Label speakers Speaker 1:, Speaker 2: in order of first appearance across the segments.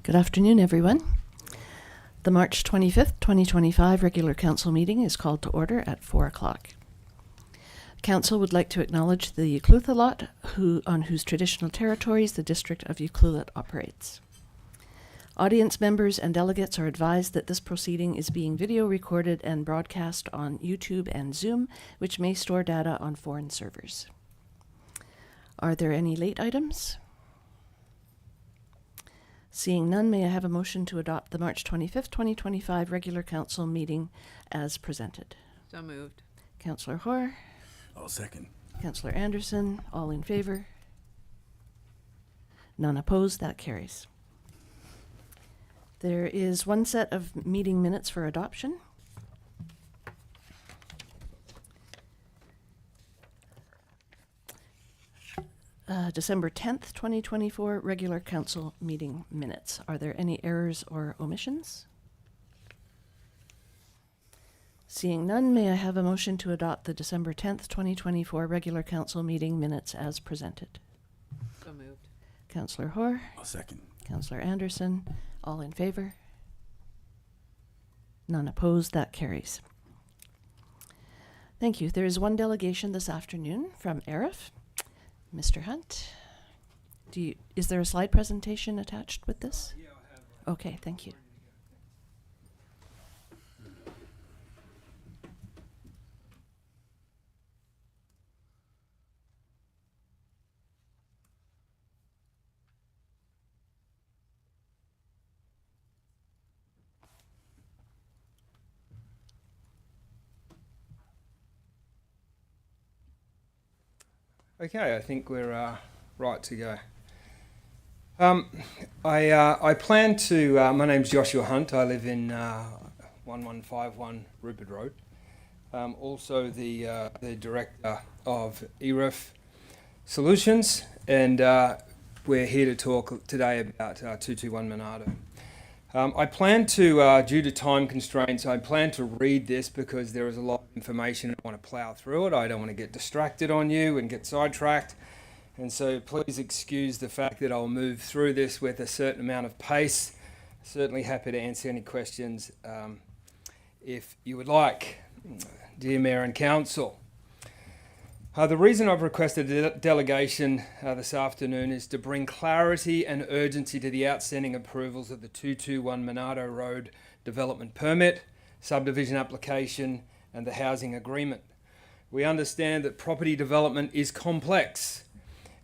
Speaker 1: Good afternoon, everyone. The March 25th, 2025 regular council meeting is called to order at 4 o'clock. Council would like to acknowledge the Ucluelet lot, on whose traditional territories the District of Ucluelet operates. Audience members and delegates are advised that this proceeding is being video recorded and broadcast on YouTube and Zoom, which may store data on foreign servers. Are there any late items? Seeing none, may I have a motion to adopt the March 25th, 2025 regular council meeting as presented?
Speaker 2: So moved.
Speaker 1: Councillor Hoare.
Speaker 3: I'll second.
Speaker 1: Councillor Anderson, all in favor? None opposed, that carries. There is one set of meeting minutes for adoption. December 10th, 2024, regular council meeting minutes. Are there any errors or omissions? Seeing none, may I have a motion to adopt the December 10th, 2024 regular council meeting minutes as presented?
Speaker 2: So moved.
Speaker 1: Councillor Hoare.
Speaker 3: I'll second.
Speaker 1: Councillor Anderson, all in favor? None opposed, that carries. Thank you. There is one delegation this afternoon from ARIF. Mr. Hunt, is there a slide presentation attached with this?
Speaker 4: Yeah, I have one.
Speaker 1: Okay, thank you.
Speaker 4: Okay, I think we're right to go. I plan to, my name's Joshua Hunt, I live in 1151 Rupert Road. Also the director of ERIF Solutions, and we're here to talk today about 221 Monarto. I plan to, due to time constraints, I plan to read this because there is a lot of information. I want to plough through it. I don't want to get distracted on you and get sidetracked. And so please excuse the fact that I'll move through this with a certain amount of pace. Certainly happy to answer any questions if you would like. Dear Mayor and Council, the reason I've requested a delegation this afternoon is to bring clarity and urgency to the outstanding approvals of the 221 Monarto Road development permit, subdivision application, and the housing agreement. We understand that property development is complex.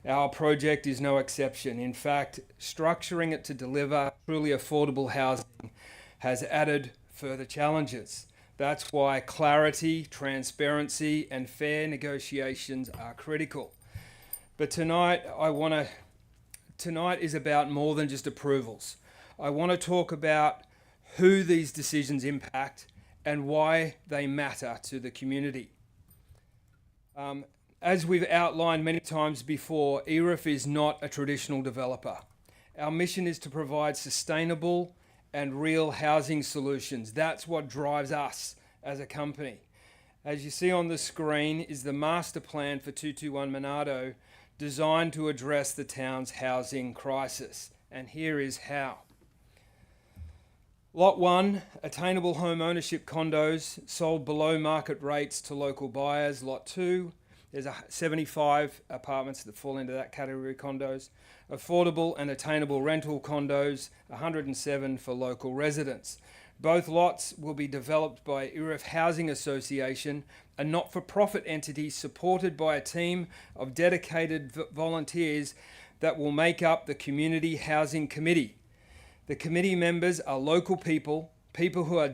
Speaker 4: Our project is no exception. In fact, structuring it to deliver truly affordable housing has added further challenges. That's why clarity, transparency, and fair negotiations are critical. But tonight is about more than just approvals. I want to talk about who these decisions impact and why they matter to the community. As we've outlined many times before, ERIF is not a traditional developer. Our mission is to provide sustainable and real housing solutions. That's what drives us as a company. As you see on the screen is the master plan for 221 Monarto, designed to address the town's housing crisis. And here is how. Lot 1, attainable home ownership condos sold below market rates to local buyers. Lot 2, there's 75 apartments that fall into that category of condos. Affordable and attainable rental condos, 107 for local residents. Both lots will be developed by ERIF Housing Association, a not-for-profit entity supported by a team of dedicated volunteers that will make up the Community Housing Committee. The committee members are local people who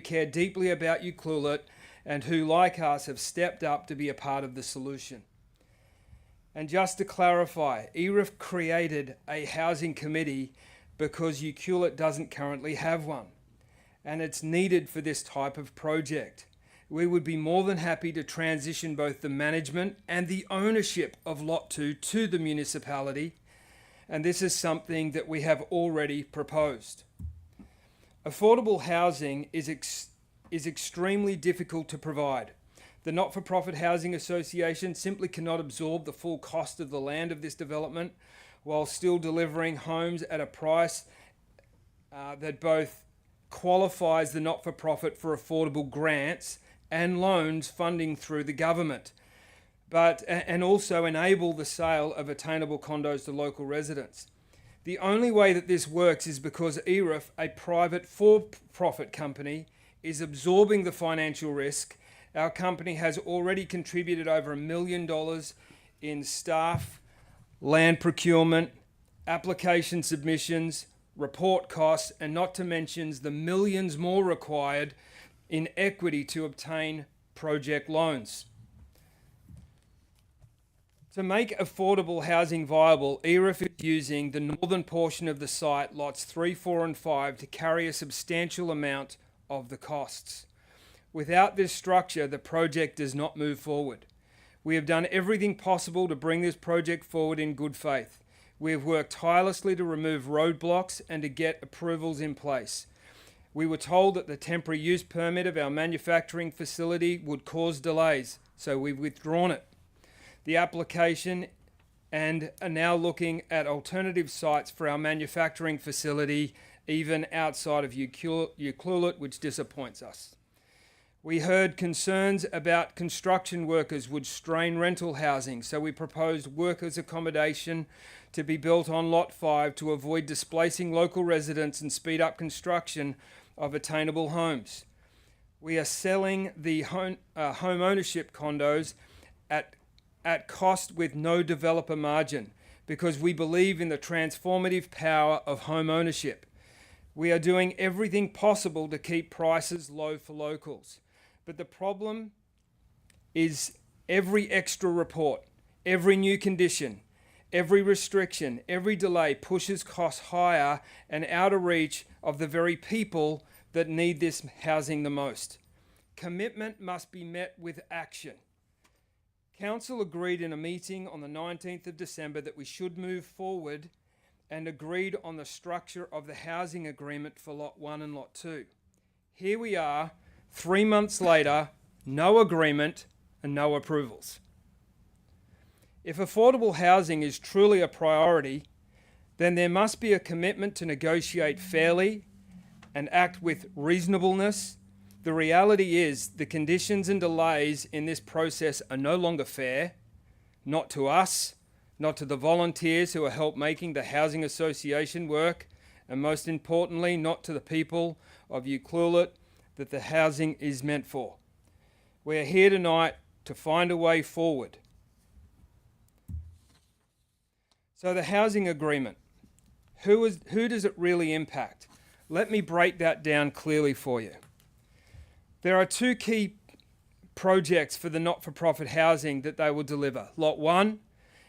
Speaker 4: care deeply about Ucluelet and who, like us, have stepped up to be a part of the solution. And just to clarify, ERIF created a housing committee because Ucluelet doesn't currently have one, and it's needed for this type of project. We would be more than happy to transition both the management and the ownership of Lot 2 to the municipality, and this is something that we have already proposed. Affordable housing is extremely difficult to provide. The Not-for-Profit Housing Association simply cannot absorb the full cost of the land of this development, while still delivering homes at a price that both qualifies the not-for-profit for affordable grants and loans funding through the government, and also enable the sale of attainable condos to local residents. The only way that this works is because ERIF, a private for-profit company, is absorbing the financial risk. Our company has already contributed over $1 million in staff, land procurement, application submissions, report costs, and not to mention the millions more required in equity to obtain project loans. To make affordable housing viable, ERIF is using the northern portion of the site, lots 3, 4 and 5, to carry a substantial amount of the costs. Without this structure, the project does not move forward. We have done everything possible to bring this project forward in good faith. We have worked tirelessly to remove roadblocks and to get approvals in place. We were told that the temporary use permit of our manufacturing facility would cause delays, so we've withdrawn it. The application and are now looking at alternative sites for our manufacturing facility, even outside of Ucluelet, which disappoints us. We heard concerns about construction workers would strain rental housing, so we proposed workers' accommodation to be built on Lot 5 to avoid displacing local residents and speed up construction of attainable homes. We are selling the home ownership condos at cost with no developer margin because we believe in the transformative power of home ownership. We are doing everything possible to keep prices low for locals. But the problem is every extra report, every new condition, every restriction, every delay pushes costs higher and out of reach of the very people that need this housing the most. Commitment must be met with action. Council agreed in a meeting on the 19th of December that we should move forward and agreed on the structure of the housing agreement for Lot 1 and Lot 2. Here we are, 3 months later, no agreement and no approvals. If affordable housing is truly a priority, then there must be a commitment to negotiate fairly and act with reasonableness. The reality is the conditions and delays in this process are no longer fair, not to us, not to the volunteers who are help making the Housing Association work, and most importantly, not to the people of Ucluelet that the housing is meant for. We are here tonight to find a way forward. So the housing agreement, who does it really impact? Let me break that down clearly for you. There are 2 key projects for the not-for-profit housing that they will deliver. Lot 1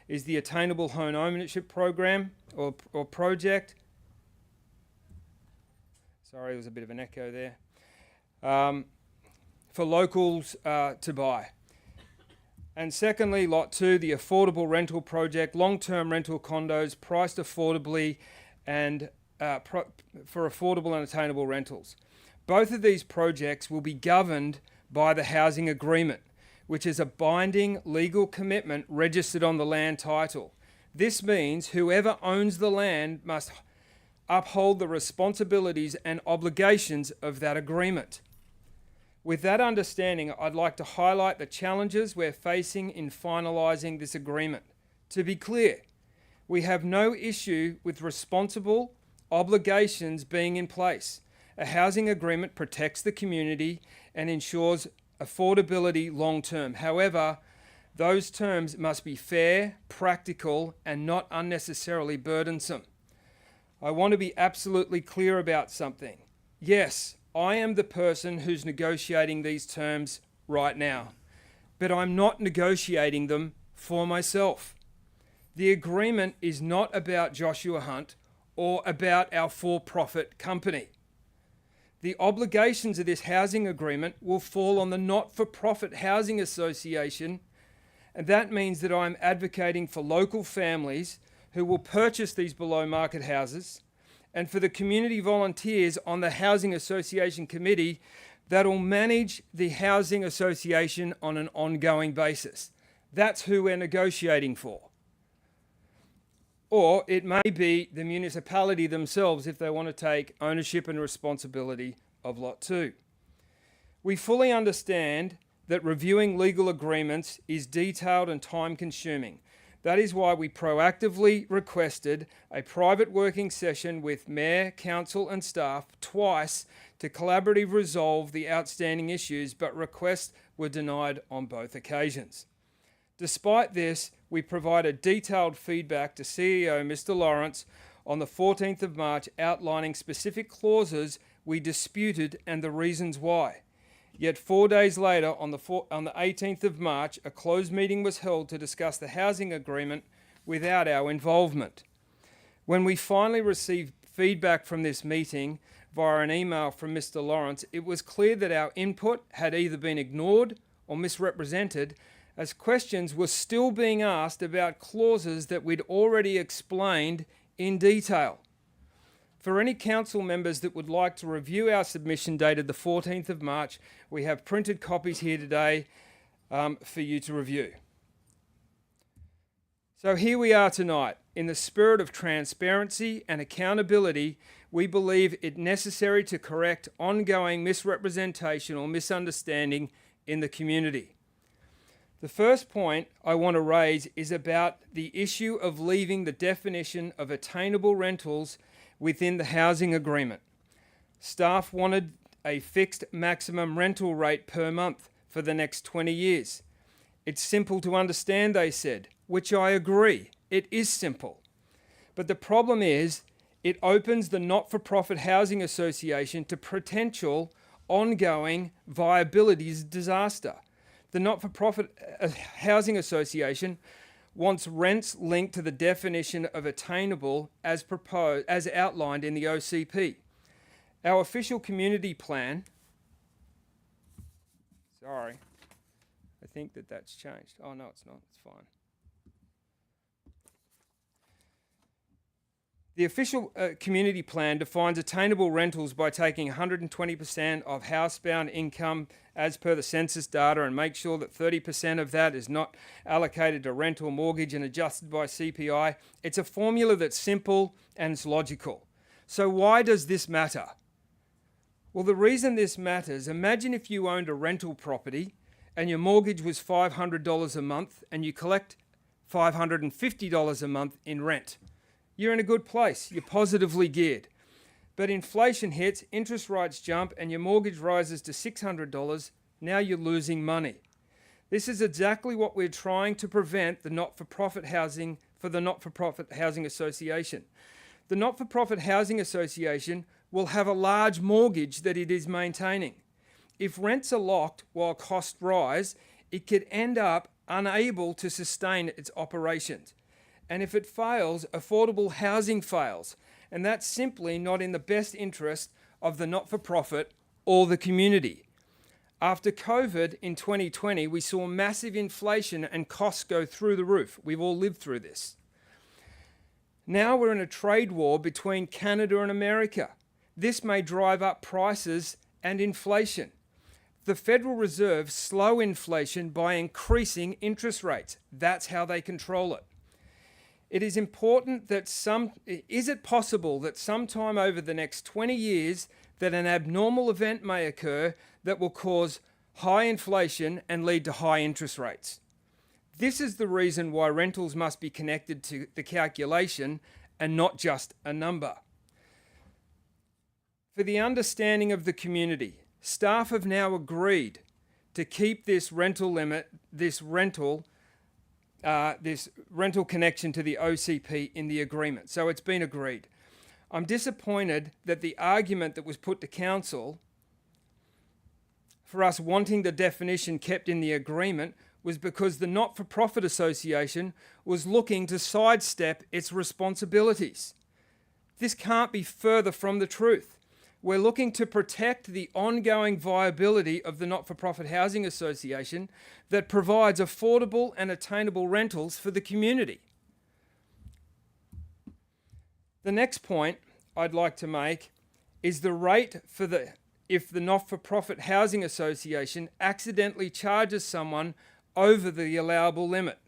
Speaker 4: is the Attainable Home Ownership Program or project. Sorry, there was a bit of an echo there. For locals to buy. And secondly, Lot 2, the Affordable Rental Project, long-term rental condos priced affordably and for affordable and attainable rentals. Both of these projects will be governed by the housing agreement, which is a binding legal commitment registered on the land title. This means whoever owns the land must uphold the responsibilities and obligations of that agreement. With that understanding, I'd like to highlight the challenges we're facing in finalising this agreement. To be clear, we have no issue with responsible obligations being in place. A housing agreement protects the community and ensures affordability long term. However, those terms must be fair, practical, and not unnecessarily burdensome. I want to be absolutely clear about something. Yes, I am the person who's negotiating these terms right now, but I'm not negotiating them for myself. The agreement is not about Joshua Hunt or about our for-profit company. The obligations of this housing agreement will fall on the Not-for-Profit Housing Association, and that means that I'm advocating for local families who will purchase these below-market houses, and for the community volunteers on the Housing Association Committee that will manage the Housing Association on an ongoing basis. That's who we're negotiating for. or it may be the municipality themselves if they want to take ownership and responsibility of Lot 2. We fully understand that reviewing legal agreements is detailed and time-consuming. That is why we proactively requested a private working session with Mayor, Council and staff twice to collaboratively resolve the outstanding issues, but requests were denied on both occasions. Despite this, we provided detailed feedback to CEO Mr. Lawrence on the 14th of March outlining specific clauses we disputed and the reasons why. Yet 4 days later, on the 18th of March, a closed meeting was held to discuss the housing agreement without our involvement. When we finally received feedback from this meeting via an email from Mr. Lawrence, it was clear that our input had either been ignored or misrepresented, as questions were still being asked about clauses that we'd already explained in detail. For any council members that would like to review our submission dated the 14th of March, we have printed copies here today for you to review. So here we are tonight. In the spirit of transparency and accountability, we believe it necessary to correct ongoing misrepresentation or misunderstanding in the community. The first point I want to raise is about the issue of leaving the definition of attainable rentals within the housing agreement. Staff wanted a fixed maximum rental rate per month for the next 20 years. It's simple to understand, they said, which I agree. It is simple. But the problem is, it opens the Not-for-Profit Housing Association to potential ongoing viability disaster. The Not-for-Profit Housing Association wants rents linked to the definition of attainable as proposed, as outlined in the OCP. Our official community plan, I think that's changed. Oh no, it's not, it's fine. The official community plan defines attainable rentals by taking 120% of housebound income as per the census data and make sure that 30% of that is not allocated to rental mortgage and adjusted by CPI. It's a formula that's simple and it's logical. So why does this matter? Well, the reason this matters, imagine if you owned a rental property and your mortgage was $500 a month and you collect $550 a month in rent. You're in a good place, you're positively geared. But inflation hits, interest rates jump, and your mortgage rises to $600, now you're losing money. This is exactly what we're trying to prevent the not-for-profit housing for the Not-for-Profit Housing Association. The Not-for-Profit Housing Association will have a large mortgage that it is maintaining. If rents are locked while costs rise, it could end up unable to sustain its operations. And if it fails, affordable housing fails. And that's simply not in the best interest of the not-for-profit or the community. After COVID in 2020, we saw massive inflation and costs go through the roof. We've all lived through this. Now we're in a trade war between Canada and America. This may drive up prices and inflation. The Federal Reserve slow inflation by increasing interest rates. That's how they control it. It is important that is it possible that sometime over the next 20 years that an abnormal event may occur that will cause high inflation and lead to high interest rates? This is the reason why rentals must be connected to the calculation and not just a number. For the understanding of the community, staff have now agreed to keep this rental limit, this rental connection to the OCP in the agreement. So it's been agreed. I'm disappointed that the argument that was put to council for us wanting the definition kept in the agreement was because the Not-for-Profit Association was looking to sidestep its responsibilities. This can't be further from the truth. We're looking to protect the ongoing viability of the Not-for-Profit Housing Association that provides affordable and attainable rentals for the community. The next point I'd like to make is the rate if the Not-for-Profit Housing Association accidentally charges someone over the allowable limit.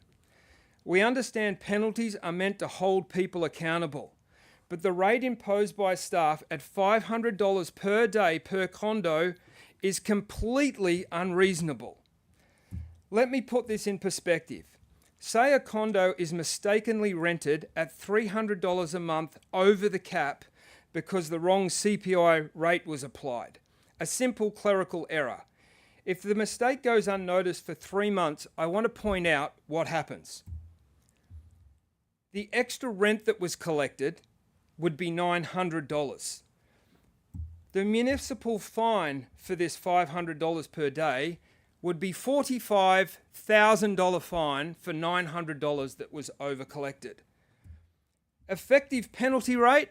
Speaker 4: We understand penalties are meant to hold people accountable, but the rate imposed by staff at $500 per day per condo is completely unreasonable. Let me put this in perspective. Say a condo is mistakenly rented at $300 a month over the cap because the wrong CPI rate was applied. A simple clerical error. If the mistake goes unnoticed for 3 months, I want to point out what happens. The extra rent that was collected would be $900. The municipal fine for this $500 per day would be $45,000 fine for $900 that was over collected. Effective penalty rate,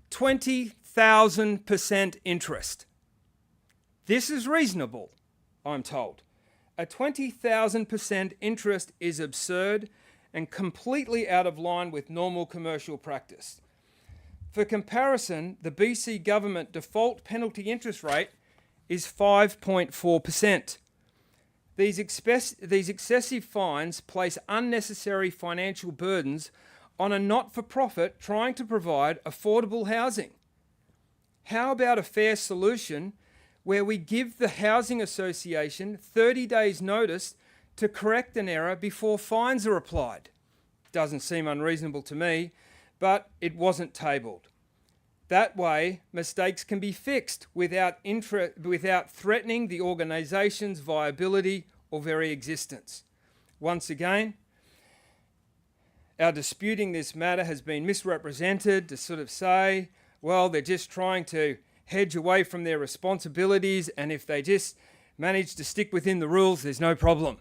Speaker 4: 20,000% interest. This is reasonable, I'm told. A 20,000% interest is absurd and completely out of line with normal commercial practice. For comparison, the BC government default penalty interest rate is 5.4%. These excessive fines place unnecessary financial burdens on a not-for-profit trying to provide affordable housing. How about a fair solution where we give the Housing Association 30 days notice to correct an error before fines are applied? Doesn't seem unreasonable to me, but it wasn't tabled. That way, mistakes can be fixed without threatening the organisation's viability or very existence. Once again, our disputing this matter has been misrepresented to sort of say, well, they're just trying to hedge away from their responsibilities, and if they just manage to stick within the rules, there's no problem.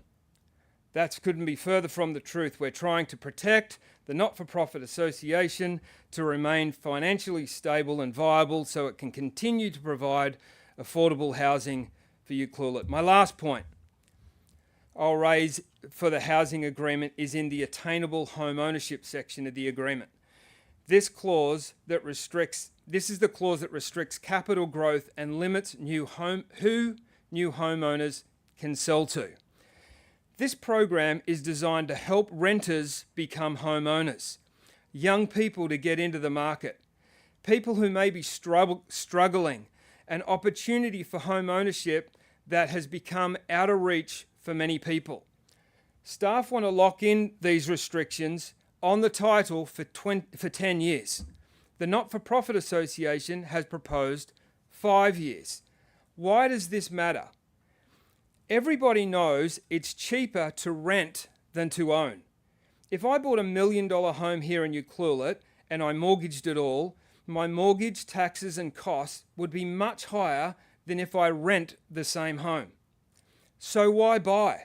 Speaker 4: That couldn't be further from the truth. We're trying to protect the not-for-profit association to remain financially stable and viable so it can continue to provide affordable housing for Ucluelet. My last point I'll raise for the housing agreement is in the attainable home ownership section of the agreement. This is the clause that restricts capital growth and limits who new homeowners can sell to. This program is designed to help renters become homeowners, young people to get into the market, people who may be struggling, an opportunity for home ownership that has become out of reach for many people. Staff want to lock in these restrictions on the title for 10 years. The Not-for-Profit Association has proposed 5 years. Why does this matter? Everybody knows it's cheaper to rent than to own. If I bought $1 million home here in Ucluelet and I mortgaged it all, my mortgage, taxes and costs would be much higher than if I rent the same home. So why buy?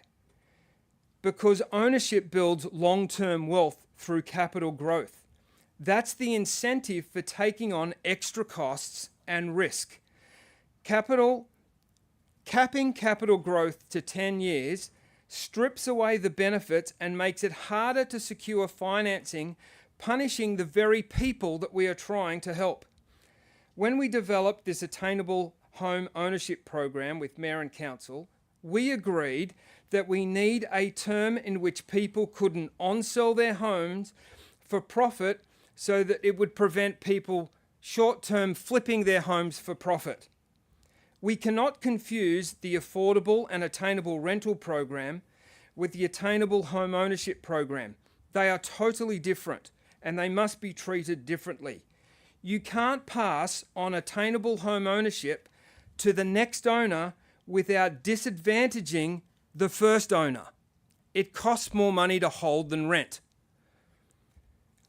Speaker 4: Because ownership builds long-term wealth through capital growth. That's the incentive for taking on extra costs and risk. Capping capital growth to 10 years strips away the benefits and makes it harder to secure financing, punishing the very people that we are trying to help. When we developed this attainable home ownership program with Mayor and Council, we agreed that we need a term in which people couldn't on-sell their homes for profit so that it would prevent people short-term flipping their homes for profit. We cannot confuse the affordable and attainable rental program with the attainable home ownership program. They are totally different and they must be treated differently. You can't pass on attainable home ownership to the next owner without disadvantaging the first owner. It costs more money to hold than rent.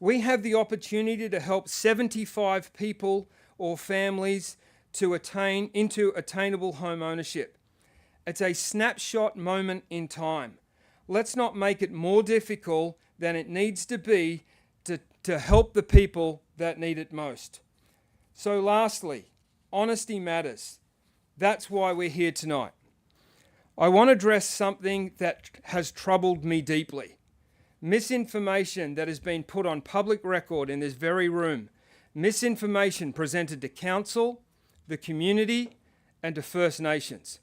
Speaker 4: We have the opportunity to help 75 people or families to attain into attainable home ownership. It's a snapshot moment in time. Let's not make it more difficult than it needs to be to help the people that need it most. So lastly, honesty matters. That's why we're here tonight. I want to address something that has troubled me deeply. Misinformation that has been put on public record in this very room. Misinformation presented to council, the community, and to First Nations.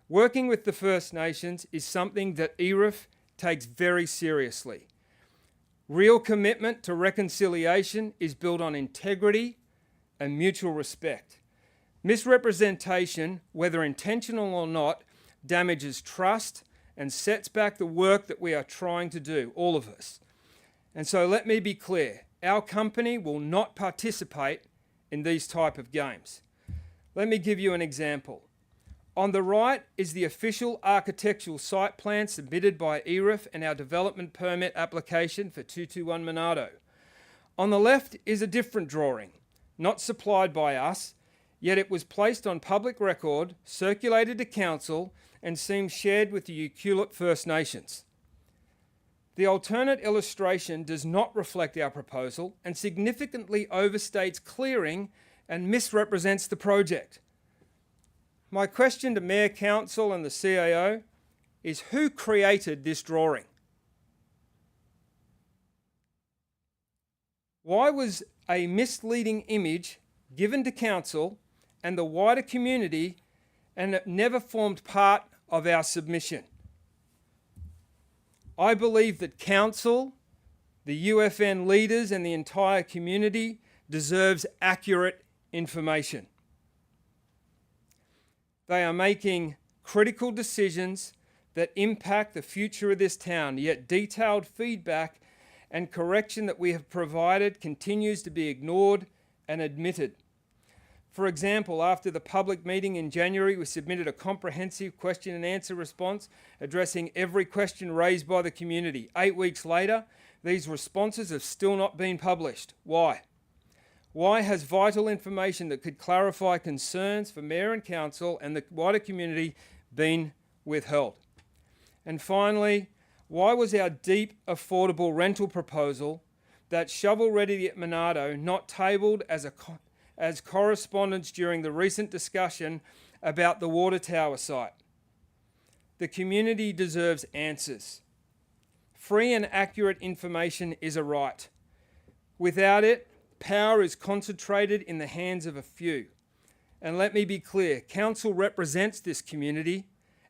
Speaker 4: Working with the First Nations is something that ERIF takes very seriously. Real commitment to reconciliation is built on integrity and mutual respect. Misrepresentation, whether intentional or not, damages trust and sets back the work that we are trying to do, all of us. And so let me be clear, our company will not participate in these type of games. Let me give you an example. On the right is the official architectural site plan submitted by ERIF and our development permit application for 221 Monado. On the left is a different drawing, not supplied by us, yet it was placed on public record, circulated to council, and seems shared with the Ucluelet First Nations. The alternate illustration does not reflect our proposal and significantly overstates clearing and misrepresents the project. My question to Mayor, Council and the CAO is, who created this drawing? Why was a misleading image given to Council and the wider community and it never formed part of our submission? I believe that Council, the UFN leaders and the entire community deserves accurate information. They are making critical decisions that impact the future of this town, yet detailed feedback and correction that we have provided continues to be ignored and admitted. For example, after the public meeting in January, we submitted a comprehensive question and answer response addressing every question raised by the community. 8 weeks later, these responses have still not been published. Why? Why has vital information that could clarify concerns for Mayor and Council and the wider community been withheld? And finally, why was our deep, affordable rental proposal, that shovel-ready at Monado, not tabled as correspondence during the recent discussion about the water tower site? The community deserves answers. Free and accurate information is a right. Without it, power is concentrated in the hands of a few. And let me be clear, Council represents this community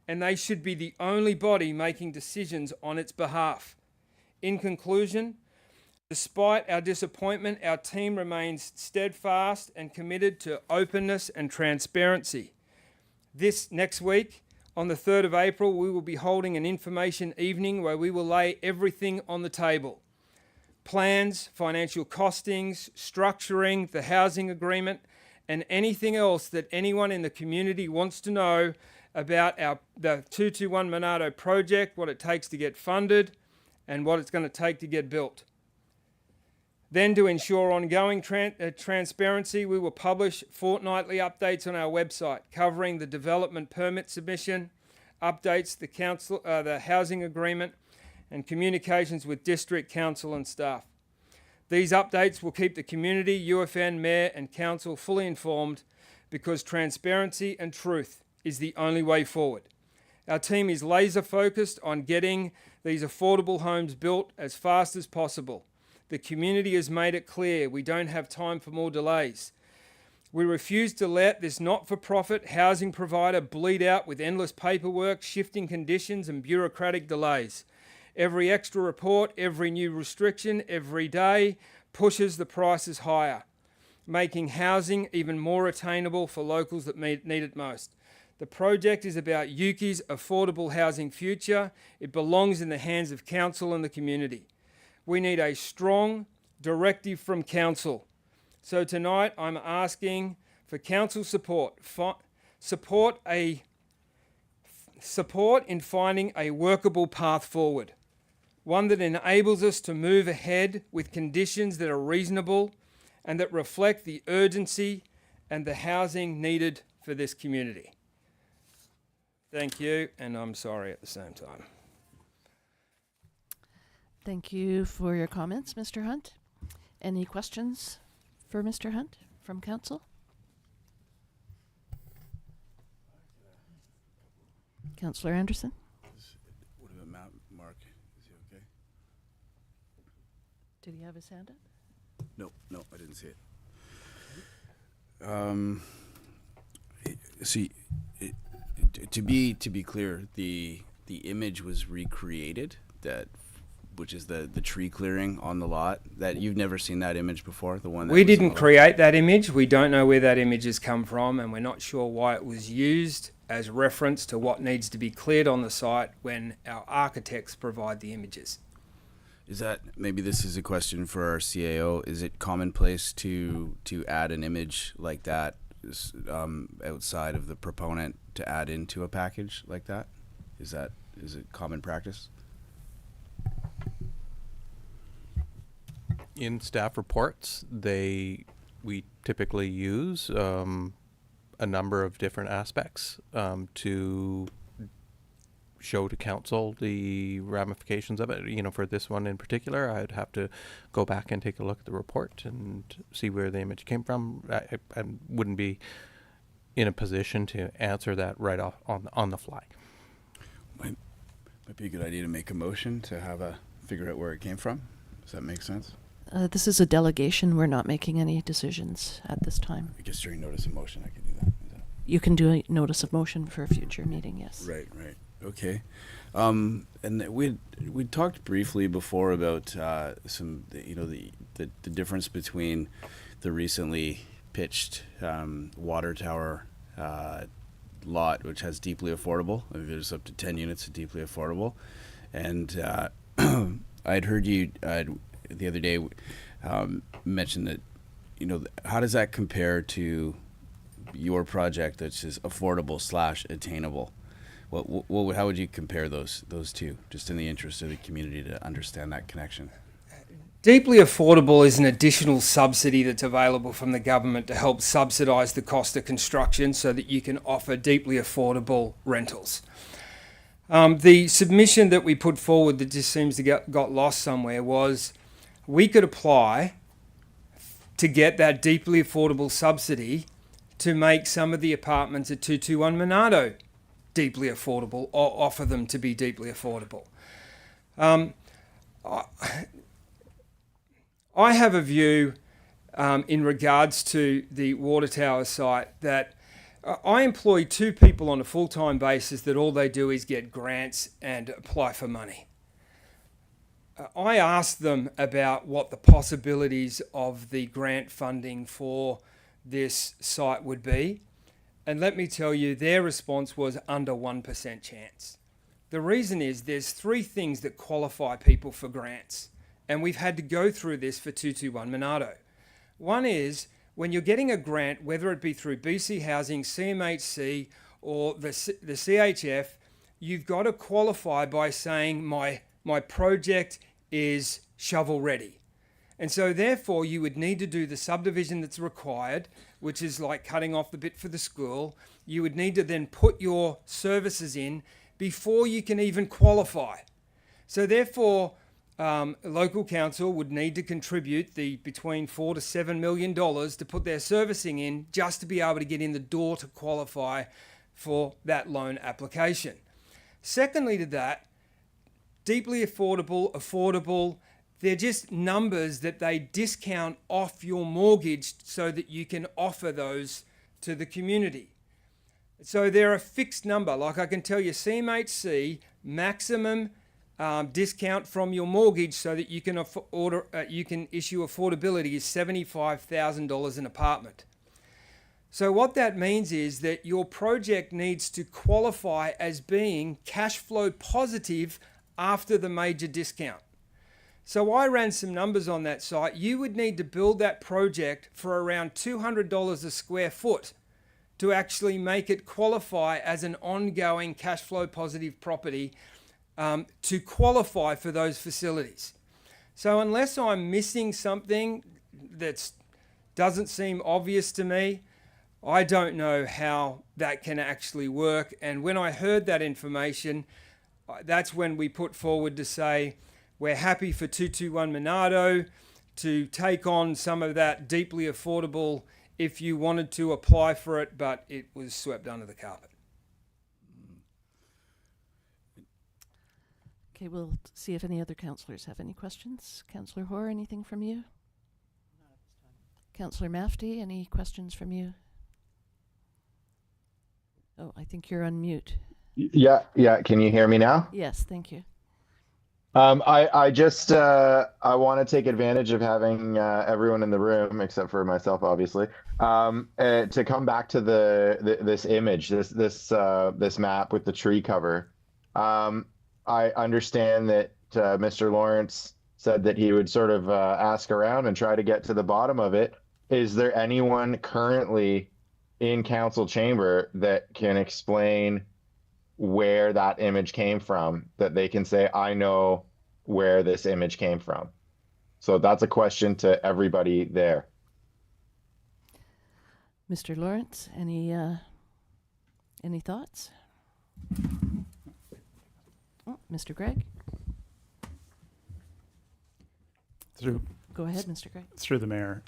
Speaker 4: and they should be the only body making decisions on its behalf. In conclusion, despite our disappointment, our team remains steadfast and committed to openness and transparency. This next week, on the 3rd of April, we will be holding an information evening where we will lay everything on the table. Plans, financial costings, structuring, the housing agreement, and anything else that anyone in the community wants to know about the 221 Monado project, what it takes to get funded, and what it's going to take to get built. Then, to ensure ongoing transparency, we will publish fortnightly updates on our website covering the development permit submission, updates, the housing agreement, and communications with District Council and staff. These updates will keep the community, UFN, Mayor and Council fully informed because transparency and truth is the only way forward. Our team is laser focused on getting these affordable homes built as fast as possible. The community has made it clear we don't have time for more delays. We refuse to let this not-for-profit housing provider bleed out with endless paperwork, shifting conditions and bureaucratic delays. Every extra report, every new restriction, every day pushes the prices higher, making housing even more attainable for locals that need it most. The project is about Yuki's affordable housing future. It belongs in the hands of Council and the community. We need a strong directive from Council. So tonight I'm asking for Council support. Support in finding a workable path forward. One that enables us to move ahead with conditions that are reasonable and that reflect the urgency and the housing needed for this community. Thank you, and I'm sorry at the same time.
Speaker 1: Thank you for your comments, Mr. Hunt. Any questions for Mr. Hunt from Council? Councillor Anderson?
Speaker 3: What about Mark? Is he okay?
Speaker 1: Did he have his hand up?
Speaker 3: No, I didn't see it. See, to be clear, the image was recreated that which is the tree clearing on the lot. That you've never seen that image before, the one that
Speaker 4: We
Speaker 3: was on
Speaker 4: didn't
Speaker 3: the lot?
Speaker 4: create that image. We don't know where that image has come from, and we're not sure why it was used as reference to what needs to be cleared on the site when our architects provide the images.
Speaker 3: Is that, maybe this is a question for our CAO, is it commonplace to add an image like that outside of the proponent to add into a package like that? Is it common practice?
Speaker 5: In staff reports, we typically use a number of different aspects to show to council the ramifications of it. You know, for this one in particular, I'd have to go back and take a look at the report and see where the image came from. I wouldn't be in a position to answer that right off on the fly.
Speaker 3: Might be a good idea to make a motion to figure out where it came from. Does that make sense?
Speaker 1: This is a delegation. We're not making any decisions at this time.
Speaker 3: I guess during notice of motion I could do that. Is that
Speaker 1: You can do a notice of motion for a future meeting, yes.
Speaker 3: right? Okay. And we talked briefly before about the difference between the recently pitched water tower lot, which has deeply affordable. I think there's up to 10 units of deeply affordable, and I'd heard you the other day mention that, how does that compare to your project that's just affordable / attainable? How would you compare those two, just in the interest of the community to understand that connection?
Speaker 4: Deeply affordable is an additional subsidy that's available from the government to help subsidise the cost of construction so that you can offer deeply affordable rentals. The submission that we put forward that just seems to got lost somewhere was we could apply to get that deeply affordable subsidy to make some of the apartments at 221 Monado deeply affordable, or offer them to be deeply affordable. I have a view in regards to the water tower site that I employ 2 people on a full-time basis that all they do is get grants and apply for money. I asked them about what the possibilities of the grant funding for this site would be. And let me tell you, their response was under 1% chance. The reason is there's 3 things that qualify people for grants. And we've had to go through this for 221 Monado. One is when you're getting a grant, whether it be through BC Housing, CMHC, or the CHF, you've got to qualify by saying my project is shovel ready. And so therefore you would need to do the subdivision that's required, which is like cutting off the bit for the school. You would need to then put your services in before you can even qualify. So therefore, local council would need to contribute between $4 to $7 million to put their servicing in just to be able to get in the door to qualify for that loan application. Secondly to that, deeply affordable, they're just numbers that they discount off your mortgage so that you can offer those to the community. So they're a fixed number. Like I can tell you, CMHC maximum discount from your mortgage so that you can issue affordability is $75,000 an apartment. So what that means is that your project needs to qualify as being cash flow positive after the major discount. So I ran some numbers on that site. You would need to build that project for around $200 a square foot to actually make it qualify as an ongoing cash flow positive property to qualify for those facilities. So unless I'm missing something that doesn't seem obvious to me, I don't know how that can actually work. And when I heard that information, that's when we put forward to say, we're happy for 221 Monado to take on some of that deeply affordable if you wanted to apply for it, but it was swept under the carpet.
Speaker 1: Okay, we'll see if any other councillors have any questions. Councillor Hoare, anything from you? Councillor Mafty, any questions from you? Oh, I think you're on mute.
Speaker 6: Yeah. Can you hear me now?
Speaker 1: Yes, thank you.
Speaker 6: I just I want to take advantage of having everyone in the room except for myself, obviously, to come back to this image, this map with the tree cover. I understand that Mr. Lawrence said that he would sort of ask around and try to get to the bottom of it. Is there anyone currently in council chamber that can explain where that image came from, that they can say, I know where this image came from? So that's a question to everybody there.
Speaker 1: Mr. Lawrence, any thoughts? Oh, Mr. Gregg?
Speaker 7: Through
Speaker 1: Go ahead, Mr. Gregg.
Speaker 7: through the mayor,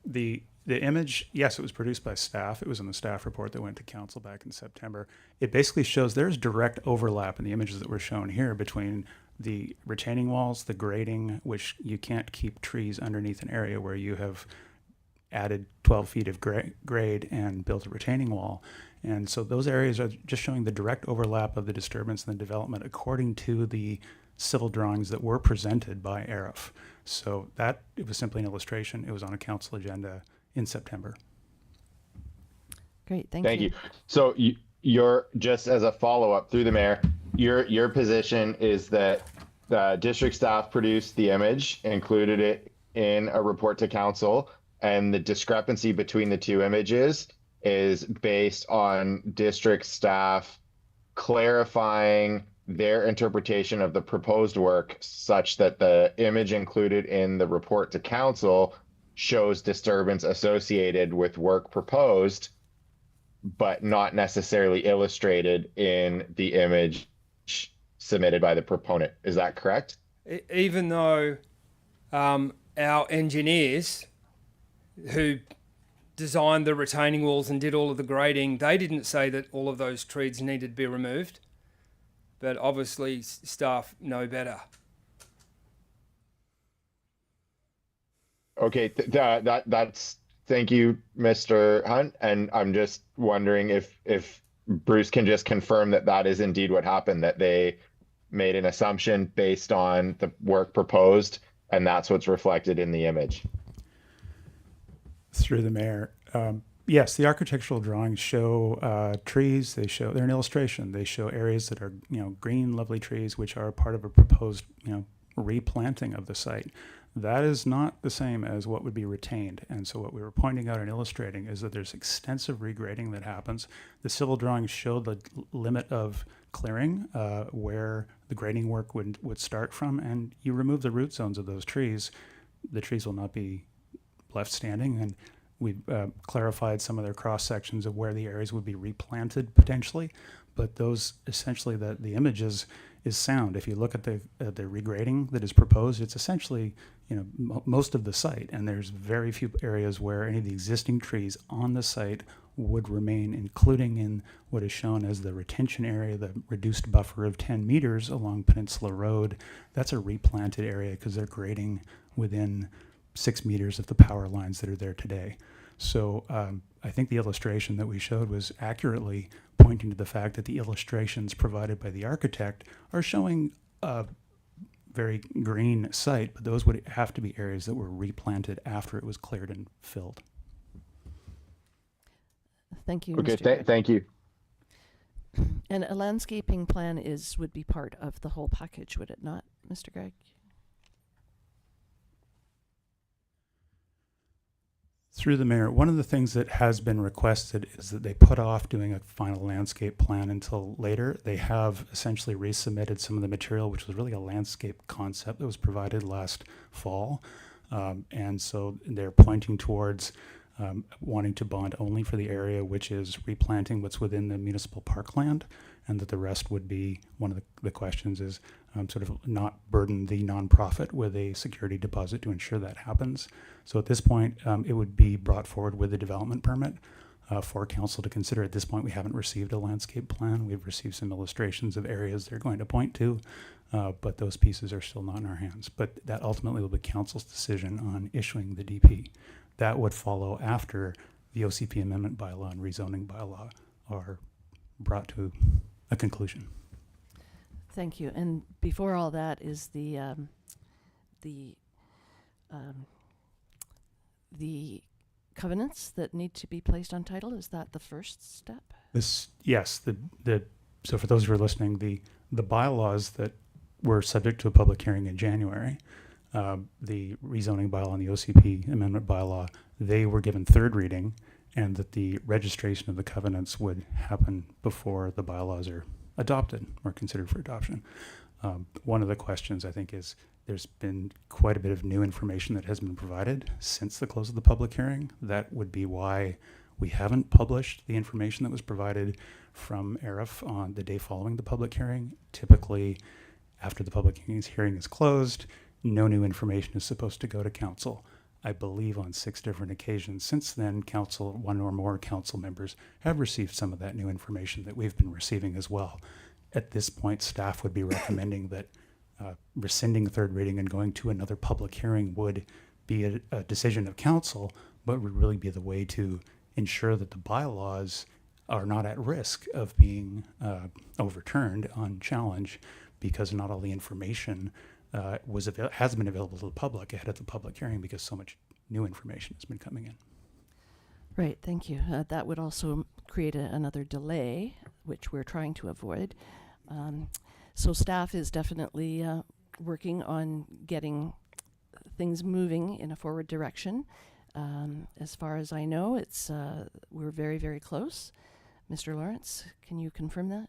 Speaker 7: the image, yes, it was produced by staff. It was in the staff report that went to council back in September. It basically shows there's direct overlap in the images that were shown here between the retaining walls, the grading, which you can't keep trees underneath an area where you have added 12 feet of grade and built a retaining wall. And so those areas are just showing the direct overlap of the disturbance and the development according to the civil drawings that were presented by ARIF. So that, it was simply an illustration. It was on a council agenda in September.
Speaker 1: Great,
Speaker 6: Thank you. So you're, just as a follow-up through the mayor, your position is that the district staff produced the image, included it in a report to council, and the discrepancy between the two images is based on district staff clarifying their interpretation of the proposed work such that the image included in the report to council shows disturbance associated with work proposed, but not necessarily illustrated in the image submitted by the proponent. Is that correct?
Speaker 4: Even though our engineers who designed the retaining walls and did all of the grading, they didn't say that all of those trees needed to be removed. But obviously staff know better.
Speaker 6: Okay, that's thank you, Mr. Hunt, and I'm just wondering if Bruce can just confirm that that is indeed what happened, that they made an assumption based on the work proposed, and that's what's reflected in the image.
Speaker 7: Through the mayor, yes, the architectural drawings show trees. They're an illustration. They show areas that are, green, lovely trees, which are part of a proposed, replanting of the site. That is not the same as what would be retained. And so what we were pointing out and illustrating is that there's extensive regrading that happens. The civil drawings show the limit of clearing, where the grading work would start from, and you remove the root zones of those trees, the trees will not be left standing. And we've clarified some of their cross sections of where the areas would be replanted potentially, but those essentially the images is sound. If you look at the regrading that is proposed, it's essentially most of the site, and there's very few areas where any of the existing trees on the site would remain, including in what is shown as the retention area, the reduced buffer of 10 meters along Peninsula Road. That's a replanted area because they're grading within 6 meters of the power lines that are there today. So I think the illustration that we showed was accurately pointing to the fact that the illustrations provided by the architect are showing a very green site, but those would have to be areas that were replanted after it was cleared and filled.
Speaker 1: Thank you,
Speaker 6: Okay,
Speaker 1: Mr. Gregg.
Speaker 6: thank you.
Speaker 1: And a landscaping plan would be part of the whole package, would it not, Mr. Gregg?
Speaker 7: Through the mayor, one of the things that has been requested is that they put off doing a final landscape plan until later. They have essentially resubmitted some of the material, which was really a landscape concept that was provided last fall. And so they're pointing towards wanting to bond only for the area which is replanting what's within the municipal parkland, and that the rest would be, one of the questions is sort of not burden the nonprofit with a security deposit to ensure that happens. So at this point, it would be brought forward with a development permit for council to consider. At this point, we haven't received a landscape plan. We've received some illustrations of areas they're going to point to, but those pieces are still not in our hands. But that ultimately will be council's decision on issuing the DP. That would follow after the OCP amendment bylaw and rezoning bylaw are brought to a conclusion.
Speaker 1: Thank you. And before all that is the the covenants that need to be placed on title. Is that the first step?
Speaker 7: Yes, so for those who are listening, the bylaws that were subject to a public hearing in January, the rezoning bylaw and the OCP amendment bylaw, they were given third reading, and that the registration of the covenants would happen before the bylaws are adopted or considered for adoption. One of the questions, I think, is there's been quite a bit of new information that has been provided since the close of the public hearing. That would be why we haven't published the information that was provided from ARIF on the day following the public hearing. Typically, after the public hearing is closed, no new information is supposed to go to council. I believe on 6 different occasions since then, council, one or more council members have received some of that new information that we've been receiving as well. At this point, staff would be recommending that rescinding third reading and going to another public hearing would be a decision of council, but would really be the way to ensure that the bylaws are not at risk of being overturned on challenge, because not all the information has been available to the public ahead of the public hearing, because so much new information has been coming in.
Speaker 1: Right, thank you. That would also create another delay, which we're trying to avoid. So staff is definitely working on getting things moving in a forward direction. As far as I know, we're very, very close. Mr. Lawrence, can you confirm that?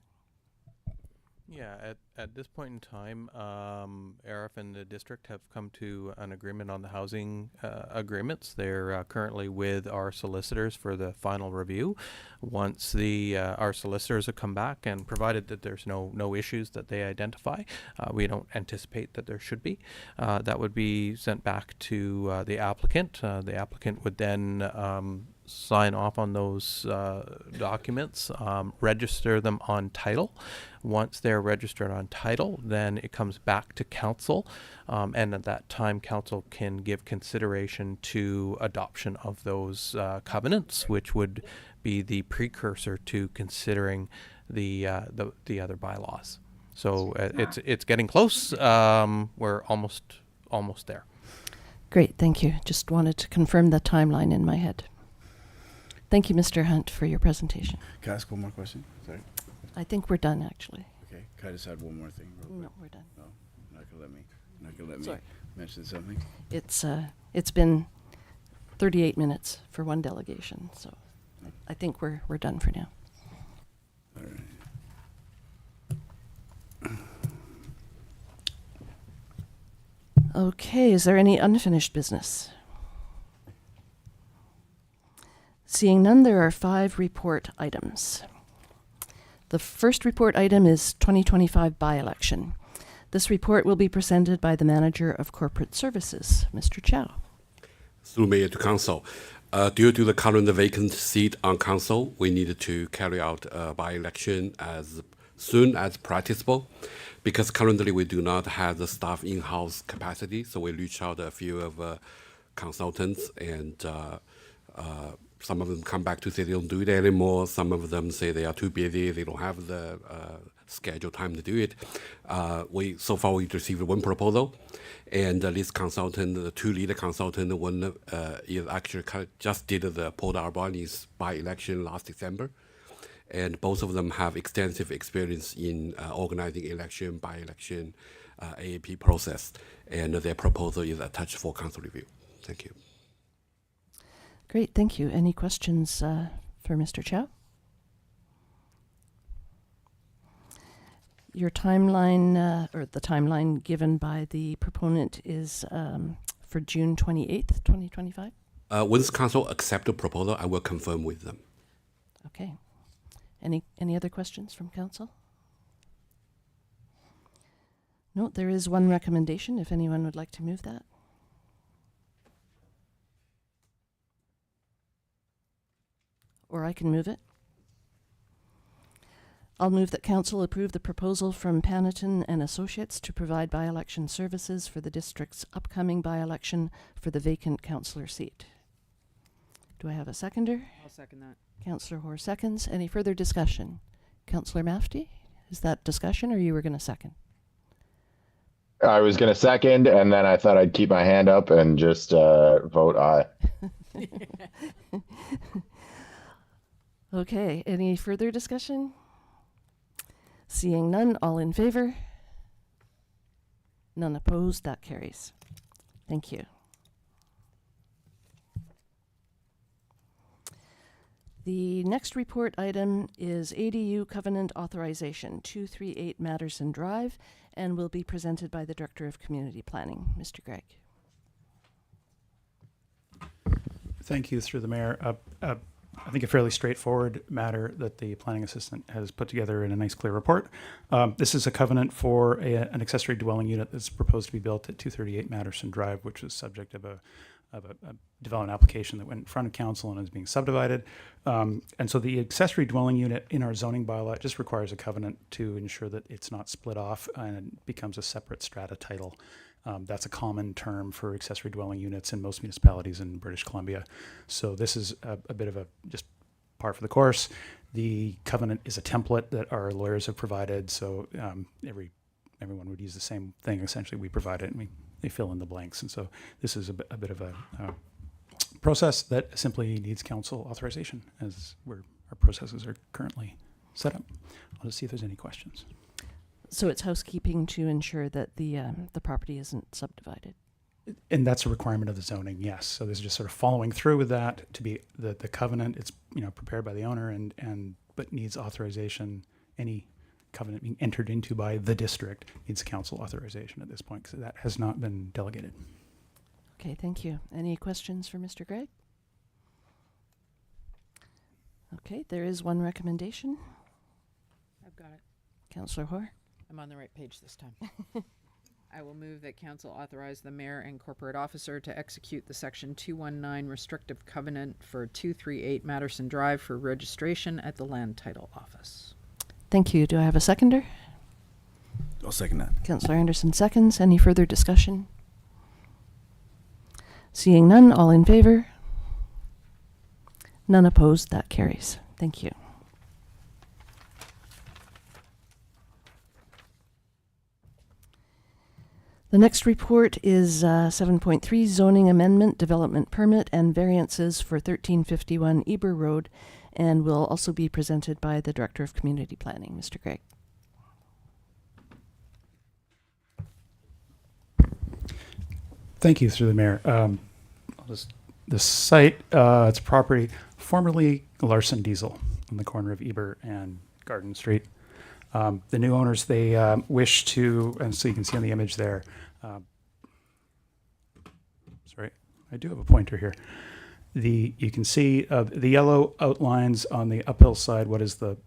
Speaker 5: Yeah, at this point in time, ARIF and the district have come to an agreement on the housing agreements. They're currently with our solicitors for the final review. Once our solicitors have come back, and provided that there's no issues that they identify, we don't anticipate that there should be, that would be sent back to the applicant. The applicant would then sign off on those documents, register them on title. Once they're registered on title, then it comes back to council, and at that time council can give consideration to adoption of those covenants, which would be the precursor to considering the other bylaws. So it's getting close. We're almost there.
Speaker 1: Great, thank you. Just wanted to confirm the timeline in my head. Thank you, Mr. Hunt, for your presentation.
Speaker 3: Can I ask one more question? Sorry.
Speaker 1: I think we're done, actually.
Speaker 3: Okay. Can I just add one more thing real quick?
Speaker 1: No, we're done.
Speaker 3: No, not gonna let me
Speaker 1: Sorry.
Speaker 3: mention something.
Speaker 1: It's been 38 minutes for one delegation, so I think we're done for now.
Speaker 3: All right.
Speaker 1: Okay, is there any unfinished business? Seeing none, there are 5 report items. The first report item is 2025 by-election. This report will be presented by the Manager of Corporate Services, Mr. Chow.
Speaker 8: Through Mayor to Council. Due to the current vacant seat on Council, we needed to carry out a by-election as soon as practicable. Because currently we do not have the staff in-house capacity, so we reached out a few of consultants, and some of them come back to say they don't do it anymore. Some of them say they are too busy, they don't have the scheduled time to do it. So far we received 1 proposal, and this consultant, the 2 leader consultant, one is actually just did the Port Alberni's by-election last December. And both of them have extensive experience in organizing election, by-election, AAP process. And their proposal is attached for council review. Thank you.
Speaker 1: Great, thank you. Any questions for Mr. Chow? Your timeline, or the timeline given by the proponent, is for June 28th, 2025?
Speaker 8: Once council accept the proposal, I will confirm with them.
Speaker 1: Okay. Any other questions from council? No, there is one recommendation, if anyone would like to move that. Or I can move it. I'll move that council approve the proposal from Panneton and Associates to provide by-election services for the district's upcoming by-election for the vacant councillor seat. Do I have a seconder?
Speaker 2: I'll second that.
Speaker 1: Councillor Hoare seconds. Any further discussion? Councillor Mafty, Is that discussion, or you were going to second?
Speaker 6: I was going to second, and then I thought I'd keep my hand up and just vote aye.
Speaker 1: Okay, any further discussion? Seeing none, all in favor? None opposed, that carries. Thank you. The next report item is ADU Covenant Authorization, 238 Matterson Drive, and will be presented by the Director of Community Planning, Mr. Gregg.
Speaker 7: Thank you, through the mayor. I think a fairly straightforward matter that the planning assistant has put together in a nice, clear report. This is a covenant for an accessory dwelling unit that's proposed to be built at 238 Matterson Drive, which was subject of a development application that went in front of council and is being subdivided. And so the accessory dwelling unit in our zoning bylaw just requires a covenant to ensure that it's not split off and it becomes a separate strata title. That's a common term for accessory dwelling units in most municipalities in British Columbia. So this is a bit of a just par for the course. The covenant is a template that our lawyers have provided. So everyone would use the same thing. Essentially, we provide it and they fill in the blanks. And so this is a bit of a process that simply needs council authorization as our processes are currently set up. I'll just see if there's any questions.
Speaker 1: So it's housekeeping to ensure that the property isn't subdivided.
Speaker 7: And that's a requirement of the zoning, yes. So this is just sort of following through with that to be the covenant. It's prepared by the owner and but needs authorization. Any covenant being entered into by the district needs council authorization at this point because that has not been delegated.
Speaker 1: Okay, thank you. Any questions for Mr. Gregg? Okay, there is one recommendation.
Speaker 2: I've got it.
Speaker 1: Councillor Hoare.
Speaker 2: I'm on the right page this time. I will move that council authorize the mayor and corporate officer to execute the section 219 restrictive covenant for 238 Matterson Drive for registration at the land title office.
Speaker 1: Thank you. Do I have a seconder?
Speaker 3: I'll second that.
Speaker 1: Councillor Anderson seconds. Any further discussion? Seeing none, all in favor? None opposed, that carries. Thank you. The next report is 7.3 zoning amendment, development permit, and variances for 1351 Eber Road, and will also be presented by the Director of Community Planning, Mr. Gregg.
Speaker 7: Thank you, through the mayor. The site, it's property formerly Larson Diesel on the corner of Eber and Garden Street. The new owners, they wish to, and so you can see on the image there, sorry, I do have a pointer here. You can see the yellow outlines on the uphill side what is the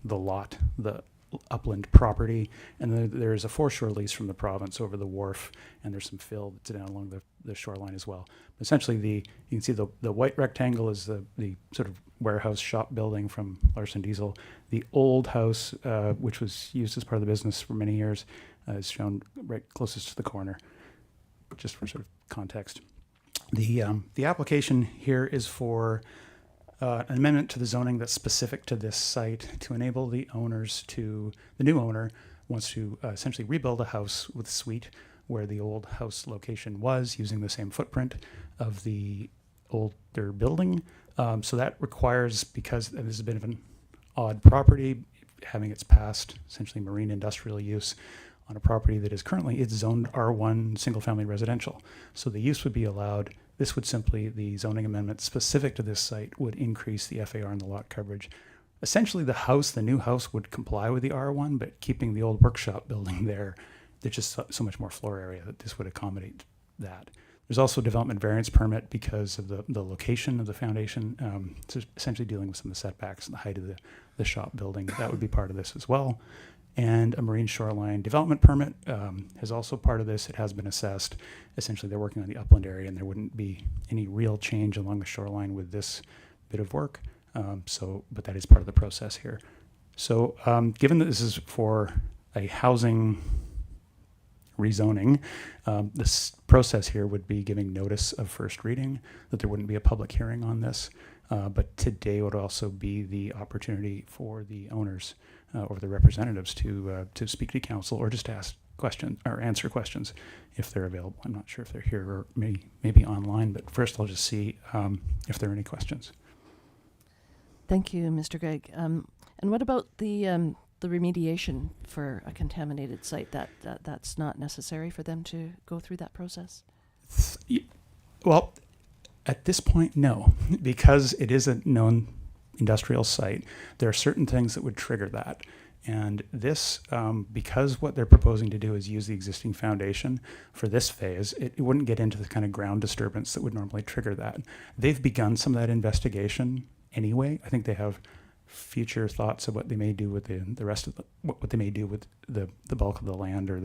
Speaker 7: lot, the upland property, and then there's a foreshore lease from the province over the wharf, and there's some fill that's down along the shoreline as well. Essentially, you can see the white rectangle is the sort of warehouse shop building from Larson Diesel. The old house, which was used as part of the business for many years, is shown right closest to the corner, just for sort of context. The application here is for an amendment to the zoning that's specific to this site to enable the new owner wants to essentially rebuild a house with suite where the old house location was, using the same footprint of the older building. So that requires, because this is a bit of an odd property, having its past essentially marine industrial use on a property that is currently, it's zoned R1 single family residential. So the use would be allowed. This would simply, the zoning amendment specific to this site would increase the FAR and the lot coverage. Essentially the new house would comply with the R1, but keeping the old workshop building there, there's just so much more floor area that this would accommodate that. There's also a development variance permit because of the location of the foundation. So essentially dealing with some of the setbacks and the height of the shop building. That would be part of this as well. And a marine shoreline development permit is also part of this. It has been assessed. Essentially, they're working on the upland area, and there wouldn't be any real change along the shoreline with this bit of work. But that is part of the process here. So given that this is for a housing rezoning. This process here would be giving notice of first reading, that there wouldn't be a public hearing on this. But today would also be the opportunity for the owners or the representatives to speak to council or just ask questions or answer questions if they're available. I'm not sure if they're here or maybe online, but first I'll just see if there are any questions.
Speaker 1: Thank you, Mr. Gregg. And what about the remediation for a contaminated site? That's not necessary for them to go through that process?
Speaker 7: Well, at this point, no, because it is a known industrial site. There are certain things that would trigger that. And this, because what they're proposing to do is use the existing foundation for this phase, it wouldn't get into the kind of ground disturbance that would normally trigger that. They've begun some of that investigation anyway. I think they have future thoughts of what they may do with the rest of what they may do with the bulk of the land or